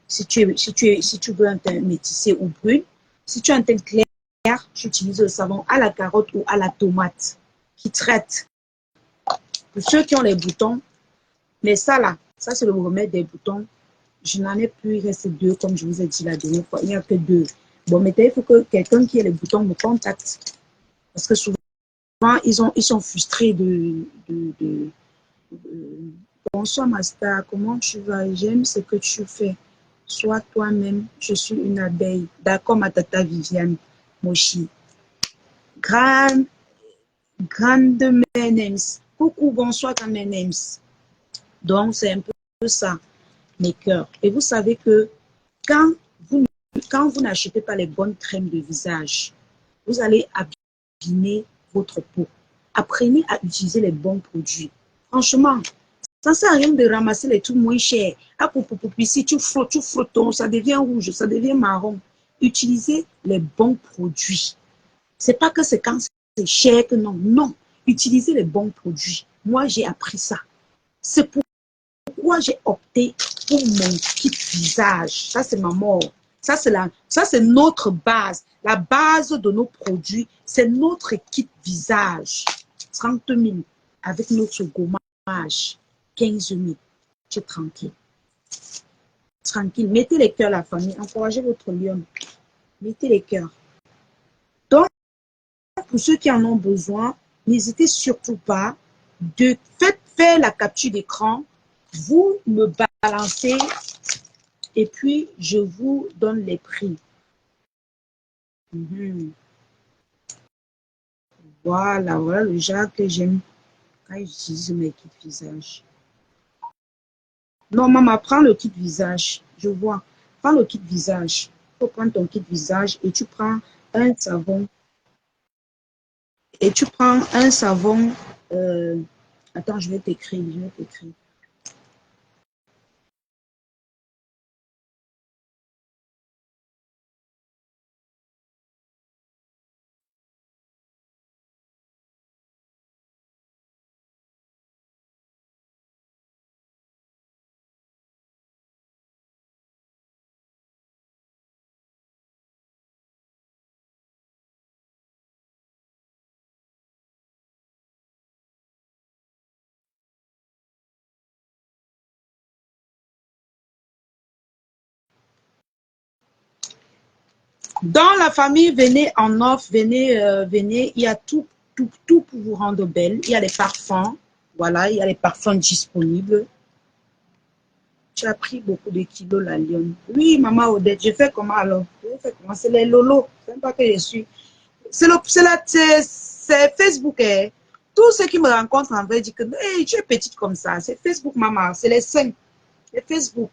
[SPEAKER 1] Si tu veux un teint métissé ou brun, si tu as un teint clair, tu utilises le savon à la carotte ou à la tomate qui traite. Pour ceux qui ont les boutons, mais ça là, ça c'est le remède des boutons. Je n'en ai plus, il reste 2 comme je vous ai dit la dernière fois. Il n'y a que 2. Bon, maintenant, il faut que quelqu'un qui ait les boutons me contacte. Parce que souvent, ils sont frustrés bonsoir ma star, comment tu vas? J'aime ce que tu fais. Sois toi-même, je suis une abeille. D'accord, ma tata Viviane Moshi. Grande Menems. Coucou, bonsoir, ta Menems. Donc, c'est un peu ça, mes cœurs. Et vous savez que quand vous n'achetez pas les bonnes crèmes de visage, vous allez abîmer votre peau. Apprenez à utiliser les bons produits. Franchement, ça ne sert à rien de ramasser les trucs moins chers. Ah, si tu frottes, ça devient rouge, ça devient marron. Utilisez les bons produits. C'est pas que c'est quand c'est cher que non. Non, utilisez les bons produits. Moi, j'ai appris ça. C'est pourquoi j'ai opté pour mon kit visage. Ça, c'est ma mort. Ça, c'est notre base. La base de nos produits, c'est notre kit visage. 30 000 avec notre gommage. 15 000. Tu es tranquille. Tranquille. Mettez les cœurs, la famille. Encouragez votre lion. Mettez les cœurs. Donc, pour ceux qui en ont besoin, n'hésitez surtout pas de faire la capture d'écran. Vous me balancez et puis je vous donne les prix. Voilà, voilà le genre que j'aime quand j'utilise mes kits visage. Non, maman, prends le kit visage. Je vois. Prends le kit visage. Il faut prendre ton kit visage et tu prends un savon. Et tu prends un savon. Attends, je vais t'écrire. Dans la famille, venez en offre, venez, il y a tout pour vous rendre belle. Il y a les parfums, voilà, il y a les parfums disponibles. Tu as pris beaucoup de kilos, la lionne. Oui, maman Odette, je fais comment alors? Je fais comment? C'est les lolos, c'est pas que je suis. C'est Facebook, hein. Tous ceux qui me rencontrent en vrai disent que hey, tu es petite comme ça. C'est Facebook, maman, c'est les seins. C'est Facebook.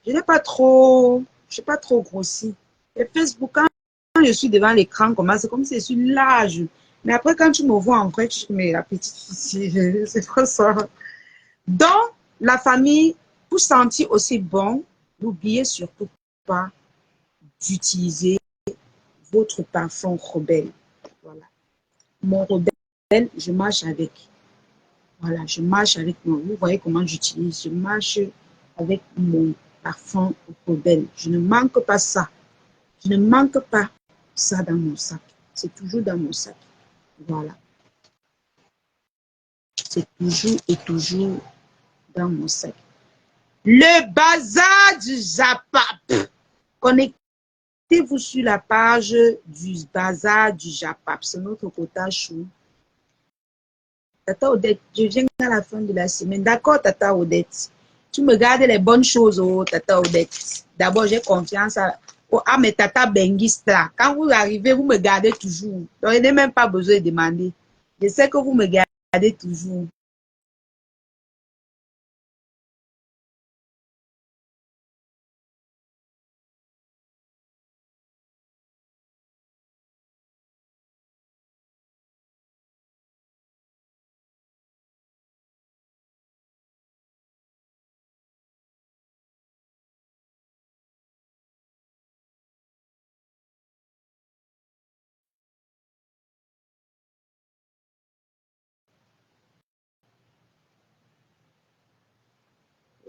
[SPEAKER 1] Je n'ai pas trop, je suis pas trop grossi. Et Facebook, quand je suis devant l'écran, c'est comme si je suis large. Mais après, quand tu me vois en vrai, tu dis, mais la petite fille, c'est quoi ça? Donc, la famille, pour sentir aussi bon, n'oubliez surtout pas d'utiliser votre parfum Rebelle. Voilà. Mon Rebelle, je marche avec. Voilà, je marche avec moi. Vous voyez comment j'utilise. Je marche avec mon parfum Rebelle. Je ne manque pas ça. Je ne manque pas ça dans mon sac. C'est toujours dans mon sac. Voilà. C'est toujours et toujours dans mon sac. Le bazar du Japap. Connectez-vous sur la page du bazar du Japap. C'est notre quota chou. Tata Odette, je viens à la fin de la semaine. D'accord, Tata Odette. Tu me gardes les bonnes choses, oh, Tata Odette. D'abord, j'ai confiance à mes Tata Benguistes là. Quand vous arrivez, vous me gardez toujours. Donc, je n'ai même pas besoin de demander. Je sais que vous me gardez toujours.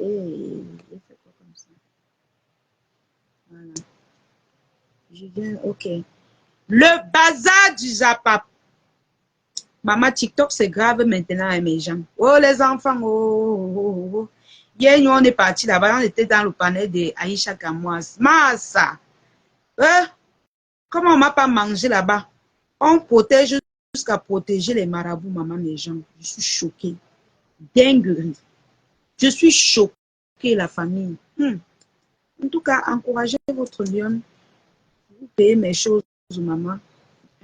[SPEAKER 1] Et je fais quoi comme ça? Voilà. Je viens, ok. Le bazar du Japap. Maman, TikTok, c'est grave maintenant, hein, mes gens. Oh, les enfants, oh. Hier, nous, on est parti là-bas, on était dans le panel de Aïcha Kamoise. Massa, comment on m'a pas mangé là-bas? On protège jusqu'à protéger les marabouts, maman, mes gens. Je suis choquée. Dinguerie. Je suis choquée, la famille. En tout cas, encouragez votre lion. Vous payez mes choses, maman.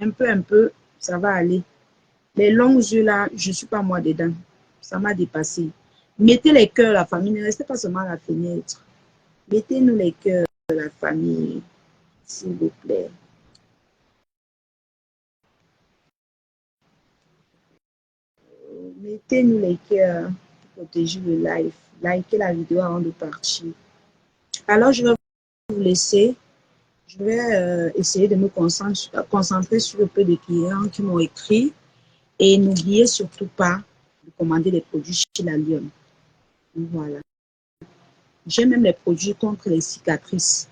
[SPEAKER 1] Un peu, ça va aller. Les longs yeux là, je ne suis pas moi dedans. Ça m'a dépassé. Mettez les cœurs, la famille. Ne restez pas seulement à la fenêtre. Mettez-nous les cœurs, la famille, s'il vous plaît. Mettez-nous les cœurs pour protéger le live. Likez la vidéo avant de partir. Alors, je vais vous laisser. Je vais essayer de me concentrer sur le peu de clients qui m'ont écrit. Et n'oubliez surtout pas de commander les produits chez la Lyon. Voilà. J'ai même les produits contre les cicatrices.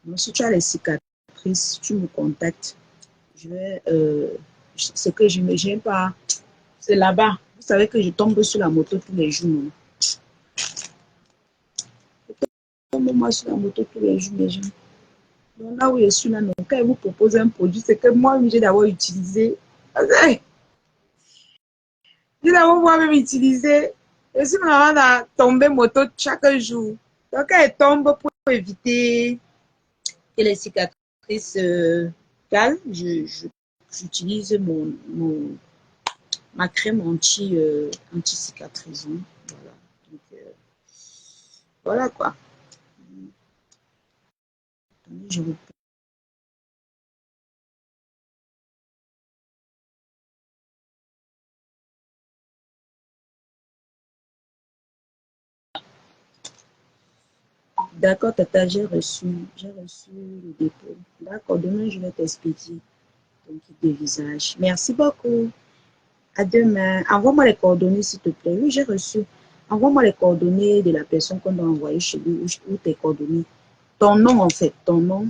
[SPEAKER 1] Donc, si tu as les cicatrices, tu me contactes. Je vais, ce que je n'aime pas, c'est là-bas. Vous savez que je tombe sur la moto tous les jours. Non? Je tombe moi sur la moto tous les jours, les gens. Donc là où je suis là, non, quand ils vous proposent un produit, c'est que moi, j'ai d'abord utilisé. J'ai d'abord moi-même utilisé. Je suis vraiment à tomber moto chaque jour. Donc, elle tombe pour éviter que les cicatrices calent. J'utilise ma crème anti-cicatrisant. Voilà. Donc, voilà quoi. Je vous D'accord, Tata, j'ai reçu le dépôt. D'accord, demain, je vais t'expliquer ton kit de visage. Merci beaucoup. À demain. Envoie-moi les coordonnées, s'il te plaît. Oui, j'ai reçu. Envoie-moi les coordonnées de la personne qu'on doit envoyer chez lui ou tes coordonnées. Ton nom, en fait, ton nom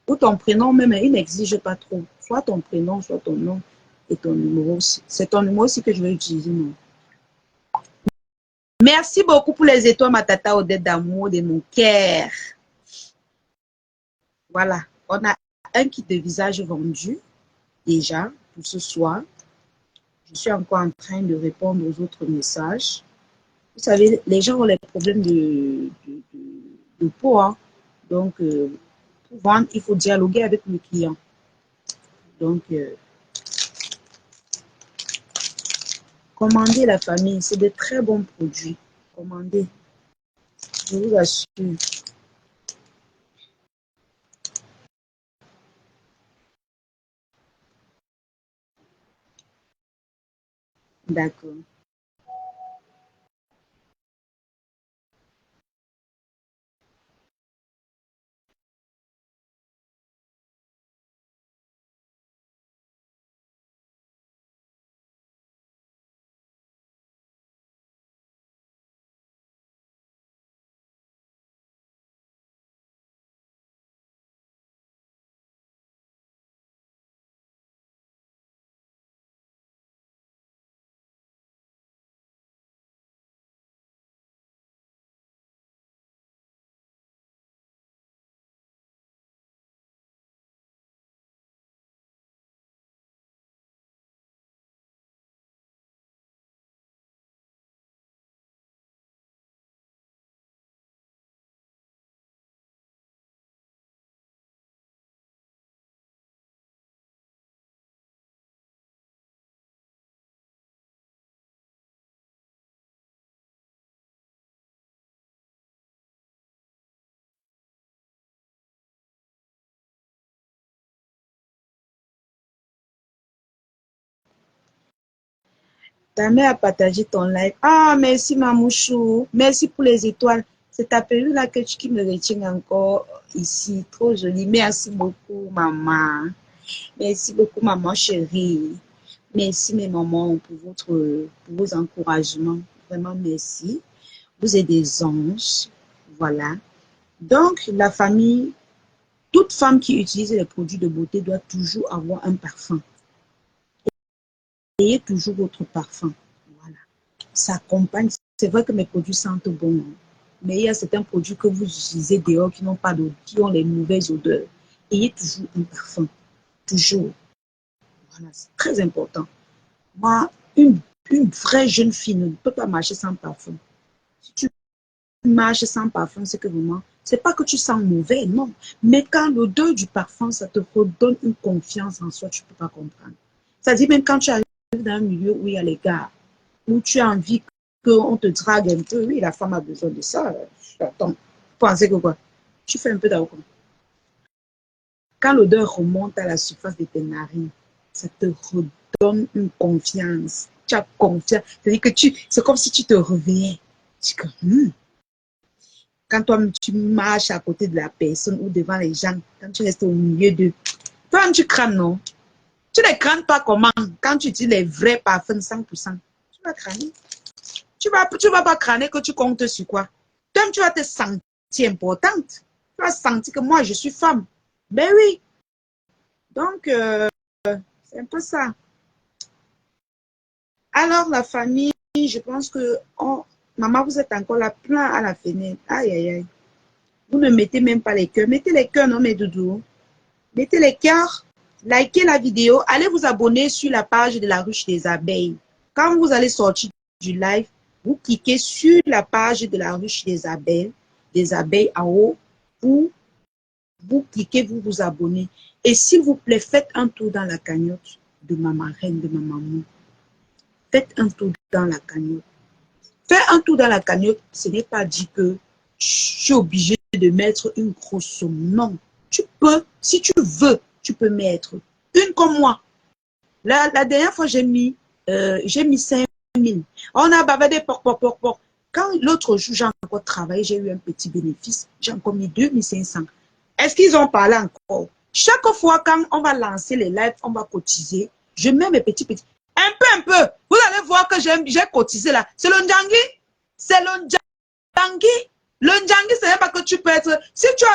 [SPEAKER 1] ou ton prénom même, il n'exige pas trop. Soit ton prénom, soit ton nom et ton numéro aussi. C'est ton numéro aussi que je vais utiliser, non? Merci beaucoup pour les étoiles, ma tata Odette d'amour de mon cœur. Voilà, on a un kit de visage vendu déjà pour ce soir. Je suis encore en train de répondre aux autres messages. Vous savez, les gens ont les problèmes de peau. Hein. Donc, pour vendre, il faut dialoguer avec le client. Donc, commandez la famille. C'est de très bons produits. Commandez. Je vous assure. D'accord. Ta mère a partagé ton live. Ah, merci, Mamouchou. Merci pour les étoiles. C'est ta perruque là qui me retient encore ici. Trop jolie. Merci beaucoup, maman. Merci beaucoup, maman chérie. Merci, mes mamans, pour vos encouragements. Vraiment, merci. Vous êtes des anges. Voilà. Donc, la famille, toute femme qui utilise les produits de beauté doit toujours avoir un parfum. Ayez toujours votre parfum. Voilà. Ça accompagne. C'est vrai que mes produits sentent bon. Mais il y a certains produits que vous utilisez dehors qui n'ont pas d'odeur, qui ont les mauvaises odeurs. Ayez toujours un parfum. Toujours. Voilà, c'est très important. Moi, une vraie jeune fille ne peut pas marcher sans parfum. Si tu marches sans parfum, c'est que vraiment, c'est pas que tu sens mauvais, non. Mais quand l'odeur du parfum, ça te redonne une confiance en soi, tu peux pas comprendre. Ça dit même quand tu arrives dans un milieu où il y a les gars, où tu as envie qu'on te drague un peu, oui, la femme a besoin de ça. Attends, pensez que quoi? Tu fais un peu d'alcool. Quand l'odeur remonte à la surface de tes narines, ça te redonne une confiance. Tu as confiance. C'est-à-dire que c'est comme si tu te réveillais. Tu dis, quand toi tu marches à côté de la personne ou devant les gens, quand tu restes au milieu d'eux, toi tu crains, non? Tu ne crains pas comment? Quand tu dis les vrais parfums 100%, tu vas crâner. Tu vas pas crâner que tu comptes sur quoi? Toi, tu vas te sentir importante. Tu vas sentir que moi, je suis femme. Ben oui. Donc, c'est un peu ça. Alors, la famille, je pense que... maman, vous êtes encore là, plein à la fenêtre. Aïe, aïe, aïe. Vous ne mettez même pas les cœurs. Mettez les cœurs, non, mes doudous. Mettez les cœurs. Likez la vidéo. Allez vous abonner sur la page de la ruche des abeilles. Quand vous allez sortir du live, vous cliquez sur la page de la ruche des abeilles en haut. Vous cliquez, vous vous abonnez. Et s'il vous plaît, faites un tour dans la cagnotte de ma marraine, de ma maman. Faites un tour dans la cagnotte. Faire un tour dans la cagnotte, ce n'est pas dit que je suis obligé de mettre une grosse somme. Non. Tu peux, si tu veux, tu peux mettre une comme moi. La dernière fois, j'ai mis 5 000. On a bavardé, porc. Quand l'autre jour, j'ai encore travaillé, j'ai eu un petit bénéfice. J'ai encore mis 2 500. Est-ce qu'ils ont parlé encore? Chaque fois, quand on va lancer les lives, on va cotiser. Je mets mes petits. Un peu. Vous allez voir que j'ai cotisé là. C'est le Ndjangi. C'est le Ndjangi. Le Ndjangi, ce n'est pas que tu peux être... Si tu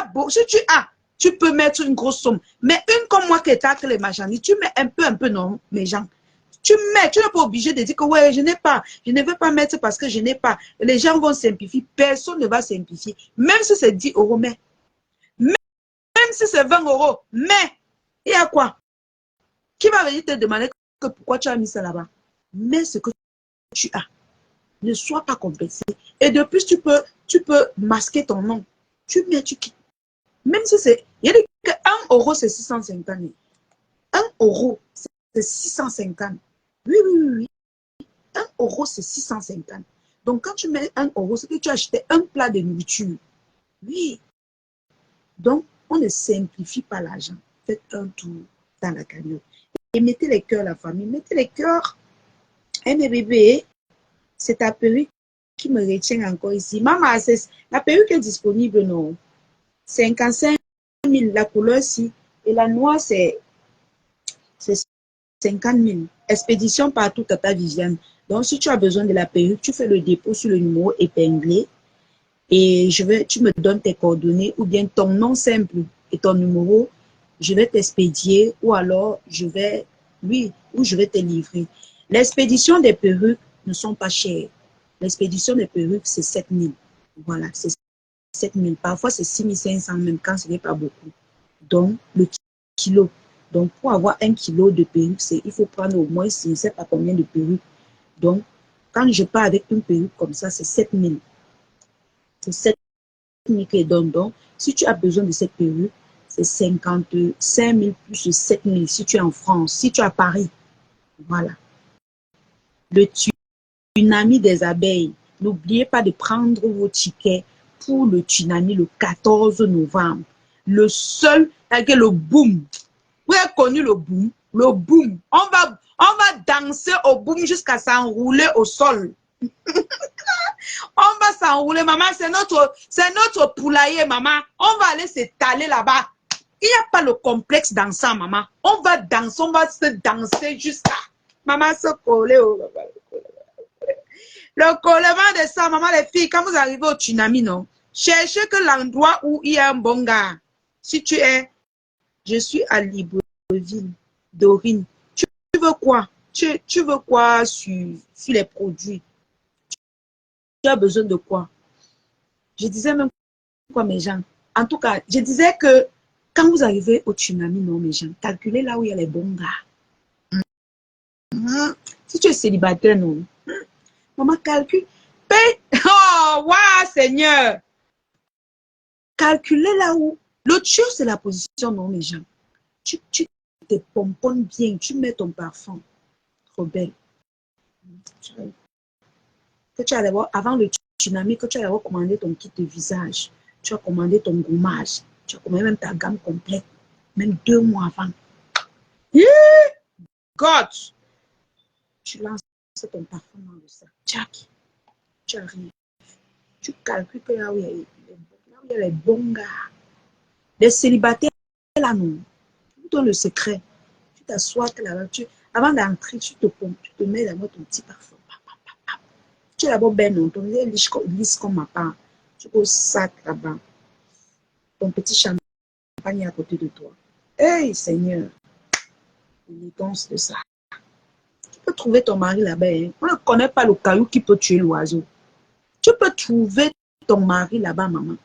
[SPEAKER 1] as, tu peux mettre une grosse somme. Mais une comme moi qui est avec les marchandises, tu mets un peu, non, mes gens. Tu n'es pas obligé de dire que ouais, je n'ai pas. Je ne veux pas mettre parce que je n'ai pas. Les gens vont simplifier. Personne ne va simplifier. Même si c'est 10 euros, mais... Même si c'est 20 euros, mais il y a quoi? Qui va venir te demander que pourquoi tu as mis ça là-bas? Mais ce que tu as, ne sois pas complexé. Et de plus, tu peux masquer ton nom. Tu mets, tu quittes. Même si c'est... Il y a dit que 1 euro, c'est 650. 1 euro, c'est 650. Oui. 1 euro, c'est 650. Donc, quand tu mets 1 euro, c'est que tu as acheté un plat de nourriture. Oui. Donc, on ne simplifie pas l'argent. Faites un tour dans la cagnotte. Et mettez les cœurs, la famille. Mettez les cœurs. Et mes bébés, c'est ta perruque qui me retient encore ici. Maman, la perruque est disponible, non? 55 000, la couleur-ci. Et la noire, c'est 50 000. Expédition partout, Tata Viviane. Donc, si tu as besoin de la perruque, tu fais le dépôt sur le numéro épinglé. Et tu me donnes tes coordonnées ou bien ton nom simple et ton numéro, je vais t'expédier ou alors je vais te livrer. L'expédition des perruques ne sont pas chères. L'expédition des perruques, c'est 7 000. Voilà, c'est 7 000. Parfois, c'est 6 500 même quand ce n'est pas beaucoup. Donc, le kilo. Donc, pour avoir 1 kilo de perruque, il faut prendre au moins, je ne sais pas combien de perruques. Donc, quand je pars avec une perruque comme ça, c'est 7 000. C'est 7 000 qui donne. Donc, si tu as besoin de cette perruque, c'est 55 000 plus 7 000 si tu es en France. Si tu es à Paris, voilà. Le tsunami des abeilles. N'oubliez pas de prendre vos tickets pour le tsunami le 14 novembre. Le seul, avec le boom. Vous avez connu le boom? Le boom. On va danser au boom jusqu'à s'enrouler au sol. On va s'enrouler, maman. C'est notre poulailler, maman. On va aller s'étaler là-bas. Il n'y a pas le complexe dansant, maman. On va danser, on va se danser jusqu'à... Maman se coller au... Le collement de ça, maman, les filles, quand vous arrivez au tsunami, non? Cherchez que l'endroit où il y a un bon gars. Si tu es... Je suis à Libreville, Dorine. Tu veux quoi? Tu veux quoi sur les produits? Tu as besoin de quoi? Je disais même quoi, mes gens? En tout cas, je disais que quand vous arrivez au tsunami, non, mes gens, calculez là où il y a les bons gars. Si tu es célibataire, non. Maman calcule. Paye. Oh, waouh, Seigneur. Calculez là où. L'autre chose, c'est la position, non, les gens. Tu te pomponnes bien, tu mets ton parfum. Trop belle. Que tu as d'abord, avant le tsunami, que tu as d'abord commandé ton kit de visage. Tu as commandé ton gommage. Tu as commandé même ta gamme complète. Même 2 mois avant. God! Tu lances ton parfum dans le sac. Jack, tu arrives. Tu calcules que là où il y a les bons gars, les célibataires, là, non. Tu donnes le secret. Tu t'assois là-bas. Avant d'entrer, tu te mets d'abord ton petit parfum. Tu es d'abord ben non. Ton nez est lisse comme ma part. Tu vas au sac là-bas. Ton petit champagne est à côté de toi. Hey, Seigneur, l'élégance de ça. Tu peux trouver ton mari là-bas. Hein. On ne connaît pas le caillou qui peut tuer l'oiseau. Tu peux trouver ton mari là-bas, maman.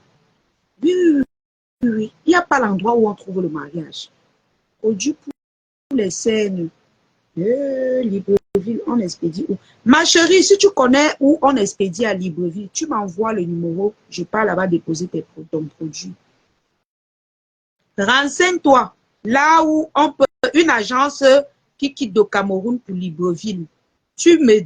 [SPEAKER 1] Oui, oui, oui, oui. Il n'y a pas l'endroit où on trouve le mariage. Au du pour les scènes. Libreville, on expédie où? Ma chérie, si tu connais où on expédie à Libreville, tu m'envoies le numéro. Je pars là-bas déposer ton produit. Renseigne-toi. Là où on peut, une agence qui quitte de Cameroun pour Libreville. Tu me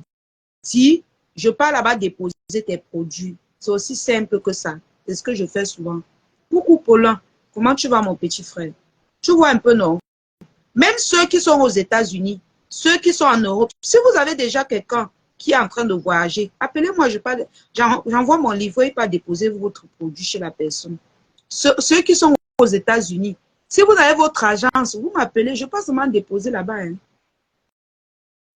[SPEAKER 1] dis, je pars là-bas déposer tes produits. C'est aussi simple que ça. C'est ce que je fais souvent. Coucou Paulin, comment tu vas mon petit frère? Tu vois un peu, non? Même ceux qui sont aux États-Unis, ceux qui sont en Europe, si vous avez déjà quelqu'un qui est en train de voyager, appelez-moi, j'envoie mon livret pour déposer votre produit chez la personne. Ceux qui sont aux États-Unis, si vous avez votre agence, vous m'appelez, je peux seulement déposer là-bas. Hein.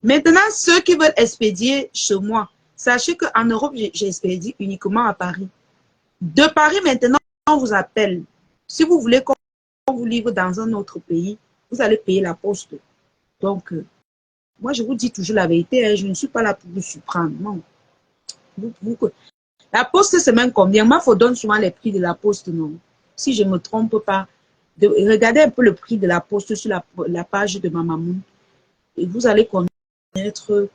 [SPEAKER 1] Maintenant, ceux qui veulent expédier chez moi, sachez qu'en Europe, j'expédie uniquement à Paris. De Paris, maintenant, on vous appelle. Si vous voulez qu'on vous livre dans un autre pays, vous allez payer la poste. Donc, moi, je vous dis toujours la vérité. Hein, je ne suis pas là pour vous surprendre. Non. La poste, c'est même combien? Moi, il faut donner souvent les prix de la poste. Non. Si je ne me trompe pas, regardez un peu le prix de la poste sur la page de Mamamoun. Et vous allez connaître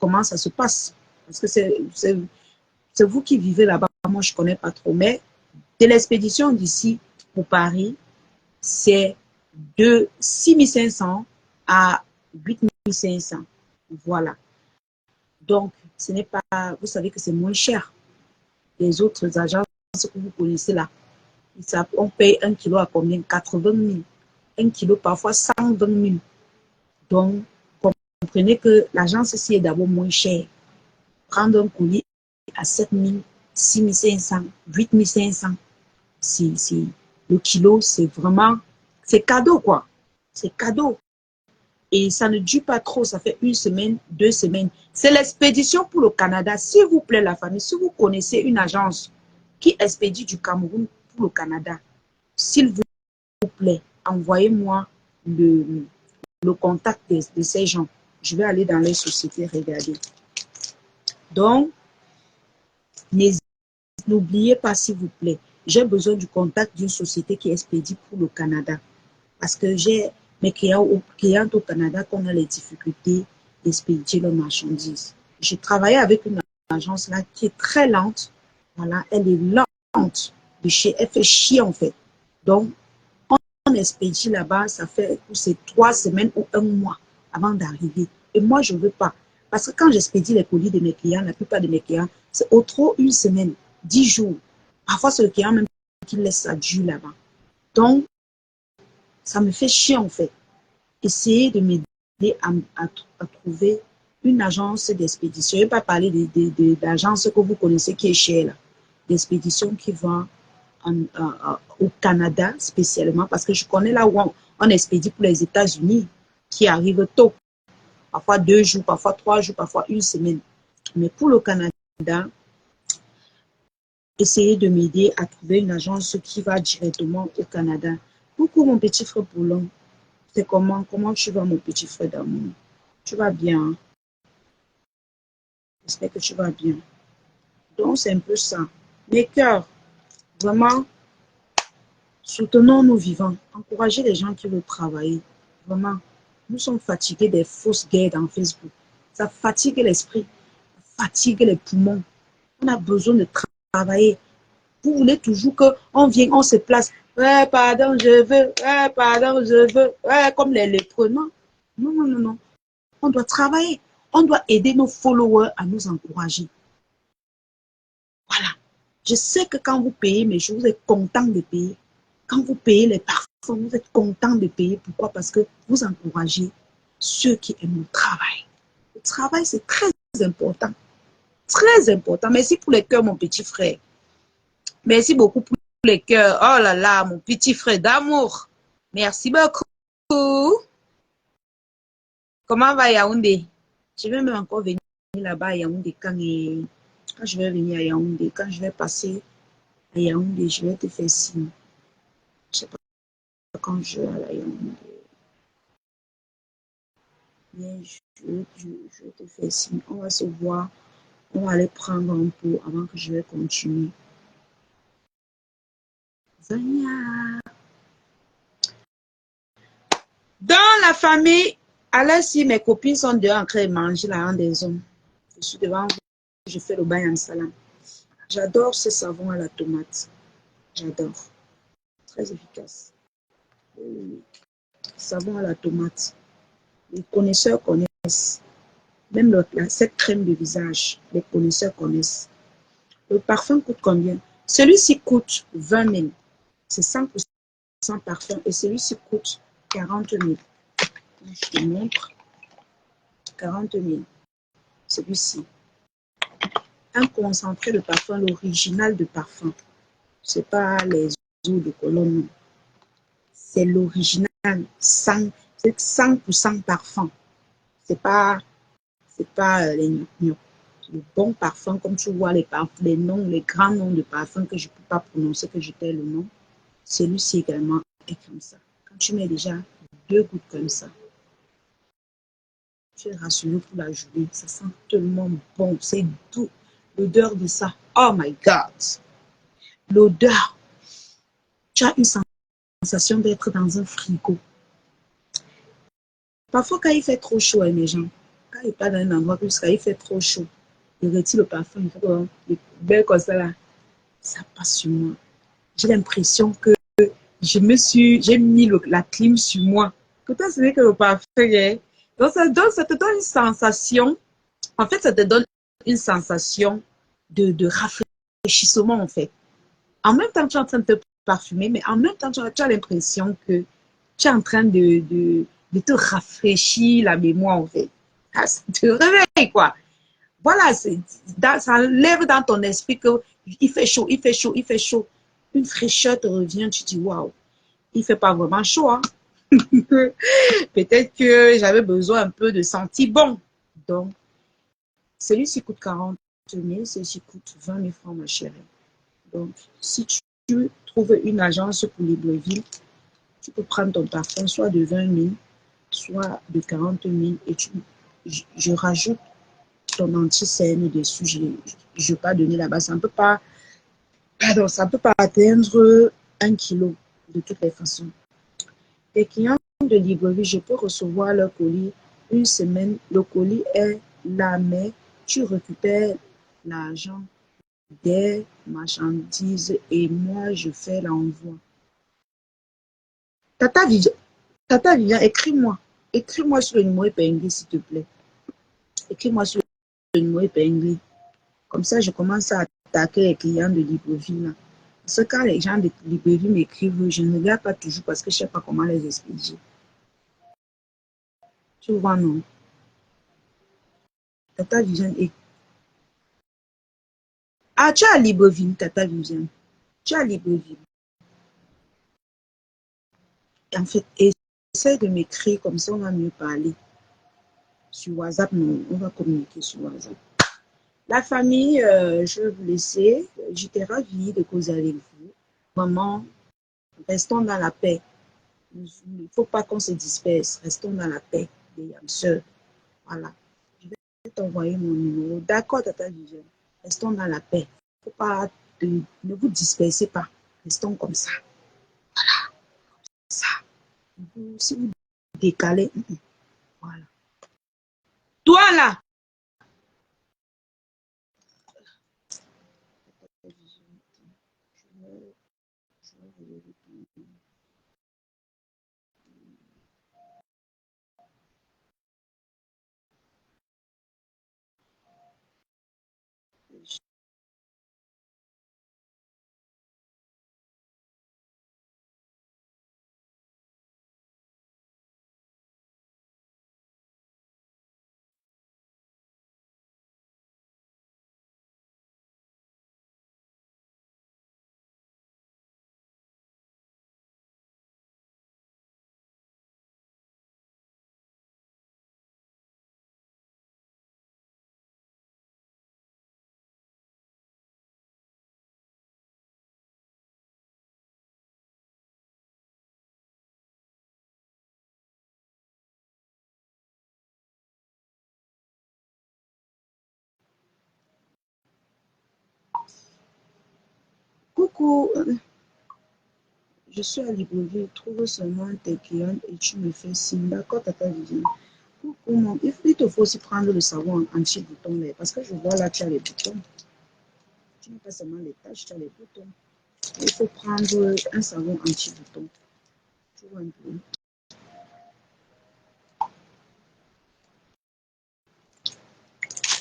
[SPEAKER 1] comment ça se passe. Parce que c'est vous qui vivez là-bas. Moi, je ne connais pas trop. Mais de l'expédition d'ici pour Paris, c'est de 6 500 à 8 500. Voilà. Donc, ce n'est pas, vous savez que c'est moins cher. Les autres agences que vous connaissez là, on paye 1 kilo à combien? 80 000. 1 kilo parfois 120 000. Donc, comprenez que l'agence ici est d'abord moins chère. Prendre un colis à 7 000, 6 500, 8 500. Le kilo, c'est vraiment, c'est cadeau quoi. C'est cadeau. Et ça ne dure pas trop, ça fait 1 semaine, 2 semaines. C'est l'expédition pour le Canada. S'il vous plaît, la famille, si vous connaissez une agence qui expédie du Cameroun pour le Canada, s'il vous plaît, envoyez-moi le contact de ces gens. Je vais aller dans les sociétés regarder. Donc, n'oubliez pas, s'il vous plaît, j'ai besoin du contact d'une société qui expédie pour le Canada. Parce que j'ai mes clients au Canada qu'on a les difficultés d'expédier leurs marchandises. J'ai travaillé avec une agence là qui est très lente. Voilà, elle est lente. Elle fait chier en fait. Donc, on expédie là-bas, ça fait c'est 3 semaines ou 1 mois avant d'arriver. Et moi, je ne veux pas. Parce que quand j'expédie les colis de mes clients, la plupart de mes clients, c'est au trop 1 semaine, 10 jours. Parfois, c'est le client même qui laisse ça dur là-bas. Donc, ça me fait chier en fait. Essayez de m'aider à trouver une agence d'expédition. Je ne vais pas parler d'agence que vous connaissez qui est chère là. D'expédition qui va au Canada spécialement. Parce que je connais là où on expédie pour les États-Unis qui arrive tôt. Parfois 2 jours, parfois 3 jours, parfois 1 semaine. Mais pour le Canada, essayez de m'aider à trouver une agence qui va directement au Canada. Coucou mon petit frère Poulon. C'est comment tu vas mon petit frère d'amour? Tu vas bien? Hein? J'espère que tu vas bien. Donc c'est un peu ça. Mes cœurs, vraiment, soutenons nos vivants. Encouragez les gens qui veulent travailler. Vraiment, nous sommes fatigués des fausses guerres dans Facebook. Ça fatigue l'esprit, ça fatigue les poumons. On a besoin de travailler. Vous voulez toujours qu'on vienne, on se place. Ouais, pardon, je veux. Ouais, pardon, je veux. Ouais, comme les lépreux. Non, non, non, non, non. On doit travailler. On doit aider nos followers à nous encourager. Voilà. Je sais que quand vous payez mes choses, vous êtes content de payer. Quand vous payez les parfums, vous êtes content de payer. Pourquoi? Parce que vous encouragez ceux qui aiment le travail. Le travail, c'est très important. Très important. Merci pour les cœurs, mon petit frère. Merci beaucoup pour les cœurs. Oh là là, mon petit frère d'amour. Merci beaucoup. Comment va Yaoundé? Je vais même encore venir là-bas à Yaoundé quand je vais venir à Yaoundé. Quand je vais passer à Yaoundé, je vais te faire signe. Je ne sais pas quand je vais à Yaoundé. Mais je vais te faire signe. On va se voir. On va aller prendre un pot avant que je vais continuer. Zania. Dans la famille, alors si mes copines sont dehors en train de manger là en des hommes, je suis devant vous, je fais le bain en salam. J'adore ce savon à la tomate. J'adore. Très efficace. Savon à la tomate. Les connaisseurs connaissent. Même cette crème de visage, les connaisseurs connaissent. Le parfum coûte combien? Celui-ci coûte 20 000. C'est 100% parfum. Et celui-ci coûte 40 000. Je te montre. 40 000. Celui-ci. Un concentré de parfum, l'original de parfum. Ce n'est pas les eaux de colonne. C'est l'original. C'est 100% parfum. C'est pas les gnocchis. Le bon parfum, comme tu vois les noms, les grands noms de parfums que je ne peux pas prononcer, que je t'ai le nom. Celui-ci également est comme ça. Quand tu mets déjà 2 gouttes comme ça, tu es rassuré pour la journée. Ça sent tellement bon. C'est doux. L'odeur de ça. Oh my God. L'odeur. Tu as une sensation d'être dans un frigo. Parfois, quand il fait trop chaud, les gens, quand il part dans un endroit plus, quand il fait trop chaud, il retire le parfum, il fait bien comme ça là. Ça passe sur moi. J'ai l'impression que j'ai mis la clim sur moi. Pourtant, ce n'est que le parfum. Hein. Donc, ça te donne une sensation. En fait, ça te donne une sensation de rafraîchissement, en fait. En même temps, tu es en train de te parfumer, mais en même temps, tu as l'impression que tu es en train de te rafraîchir la mémoire, en fait. Ça te réveille, quoi. Voilà, ça lève dans ton esprit qu'il fait chaud, il fait chaud, il fait chaud. Une fraîcheur te revient, tu dis, waouh, il ne fait pas vraiment chaud. Hein? Peut-être que j'avais besoin un peu de sentir bon. Donc, celui-ci coûte 40 000, celui-ci coûte 20 000 francs, ma chérie. Donc, si tu trouves une agence pour Libreville, tu peux prendre ton parfum soit de 20 000, soit de 40 000 et je rajoute ton anti-scène dessus. Je ne vais pas donner là-bas. Ça ne peut pas, pardon, ça peut pas atteindre 1 kilo de toutes les façons. Les clients de Libreville, je peux recevoir leur colis une semaine. Le colis est là, mais tu récupères l'argent des marchandises et moi, je fais l'envoi. Tata Vivian, écris-moi. Écris-moi sur le numéro épinglé, s'il te plaît. Écris-moi sur le numéro épinglé. Comme ça, je commence à attaquer les clients de Libreville. Parce que quand les gens de Libreville m'écrivent, je ne regarde pas toujours parce que je ne sais pas comment les expédier. Tu vois, non? Tata Vivian. Ah, tu as Libreville, Tata Vivian. Tu as Libreville. En fait, essaie de m'écrire comme ça, on va mieux parler. Sur WhatsApp, non, on va communiquer sur WhatsApp. La famille, je vais vous laisser. J'étais ravie de causer avec vous. Maman, restons dans la paix. Il ne faut pas qu'on se disperse. Restons dans la paix, les âmes sœurs. Voilà. Je vais t'envoyer mon numéro. D'accord, Tata Viviane. Restons dans la paix. Faut pas ne vous dispersez pas. Restons comme ça. Voilà. Ça. Si vous décalez, voilà. Toi là, Coucou, je suis à Libreville, trouve seulement tes clients et tu me fais signe. D'accord, tata Viviane. Coucou, il te faut aussi prendre le savon anti-bouton, parce que je vois là, tu as les boutons. Tu n'as pas seulement les taches, tu as les boutons. Il faut prendre un savon anti-bouton. Tu vois un peu.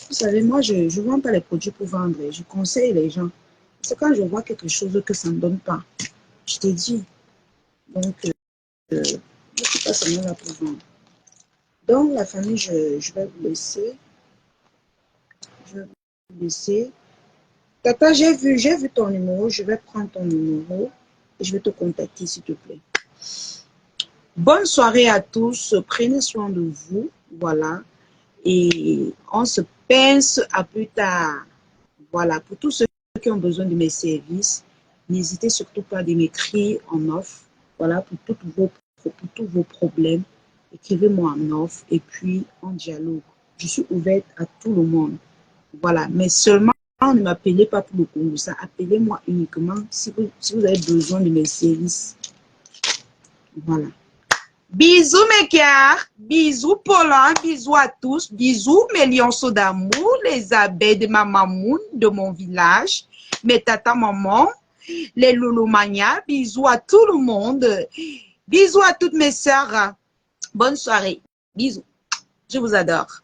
[SPEAKER 1] Vous savez, moi, je ne vends pas les produits pour vendre. Je conseille les gens. C'est quand je vois quelque chose que ça ne donne pas. Je te dis. Donc, je ne suis pas seulement là pour vendre. Donc, la famille, je vais vous laisser. Je vais vous laisser. Tata, j'ai vu ton numéro. Je vais prendre ton numéro et je vais te contacter, s'il te plaît. Bonne soirée à tous. Prenez soin de vous. Voilà. Et on se pince à plus tard. Voilà. Pour tous ceux qui ont besoin de mes services, n'hésitez surtout pas à m'écrire en offre. Voilà. Pour tous vos problèmes, écrivez-moi en offre et puis en dialogue. Je suis ouverte à tout le monde. Voilà. Mais seulement, ne m'appelez pas pour le Congo. Ça, appelez-moi uniquement si vous avez besoin de mes services. Voilà. Bisous mes cœurs, bisous Paulin, bisous à tous, bisous mes lionceaux d'amour, les abeilles de ma mamoune de mon village, mes tata maman, les loulomania, bisous à tout le monde, bisous à toutes mes sœurs, bonne soirée, bisous, je vous adore.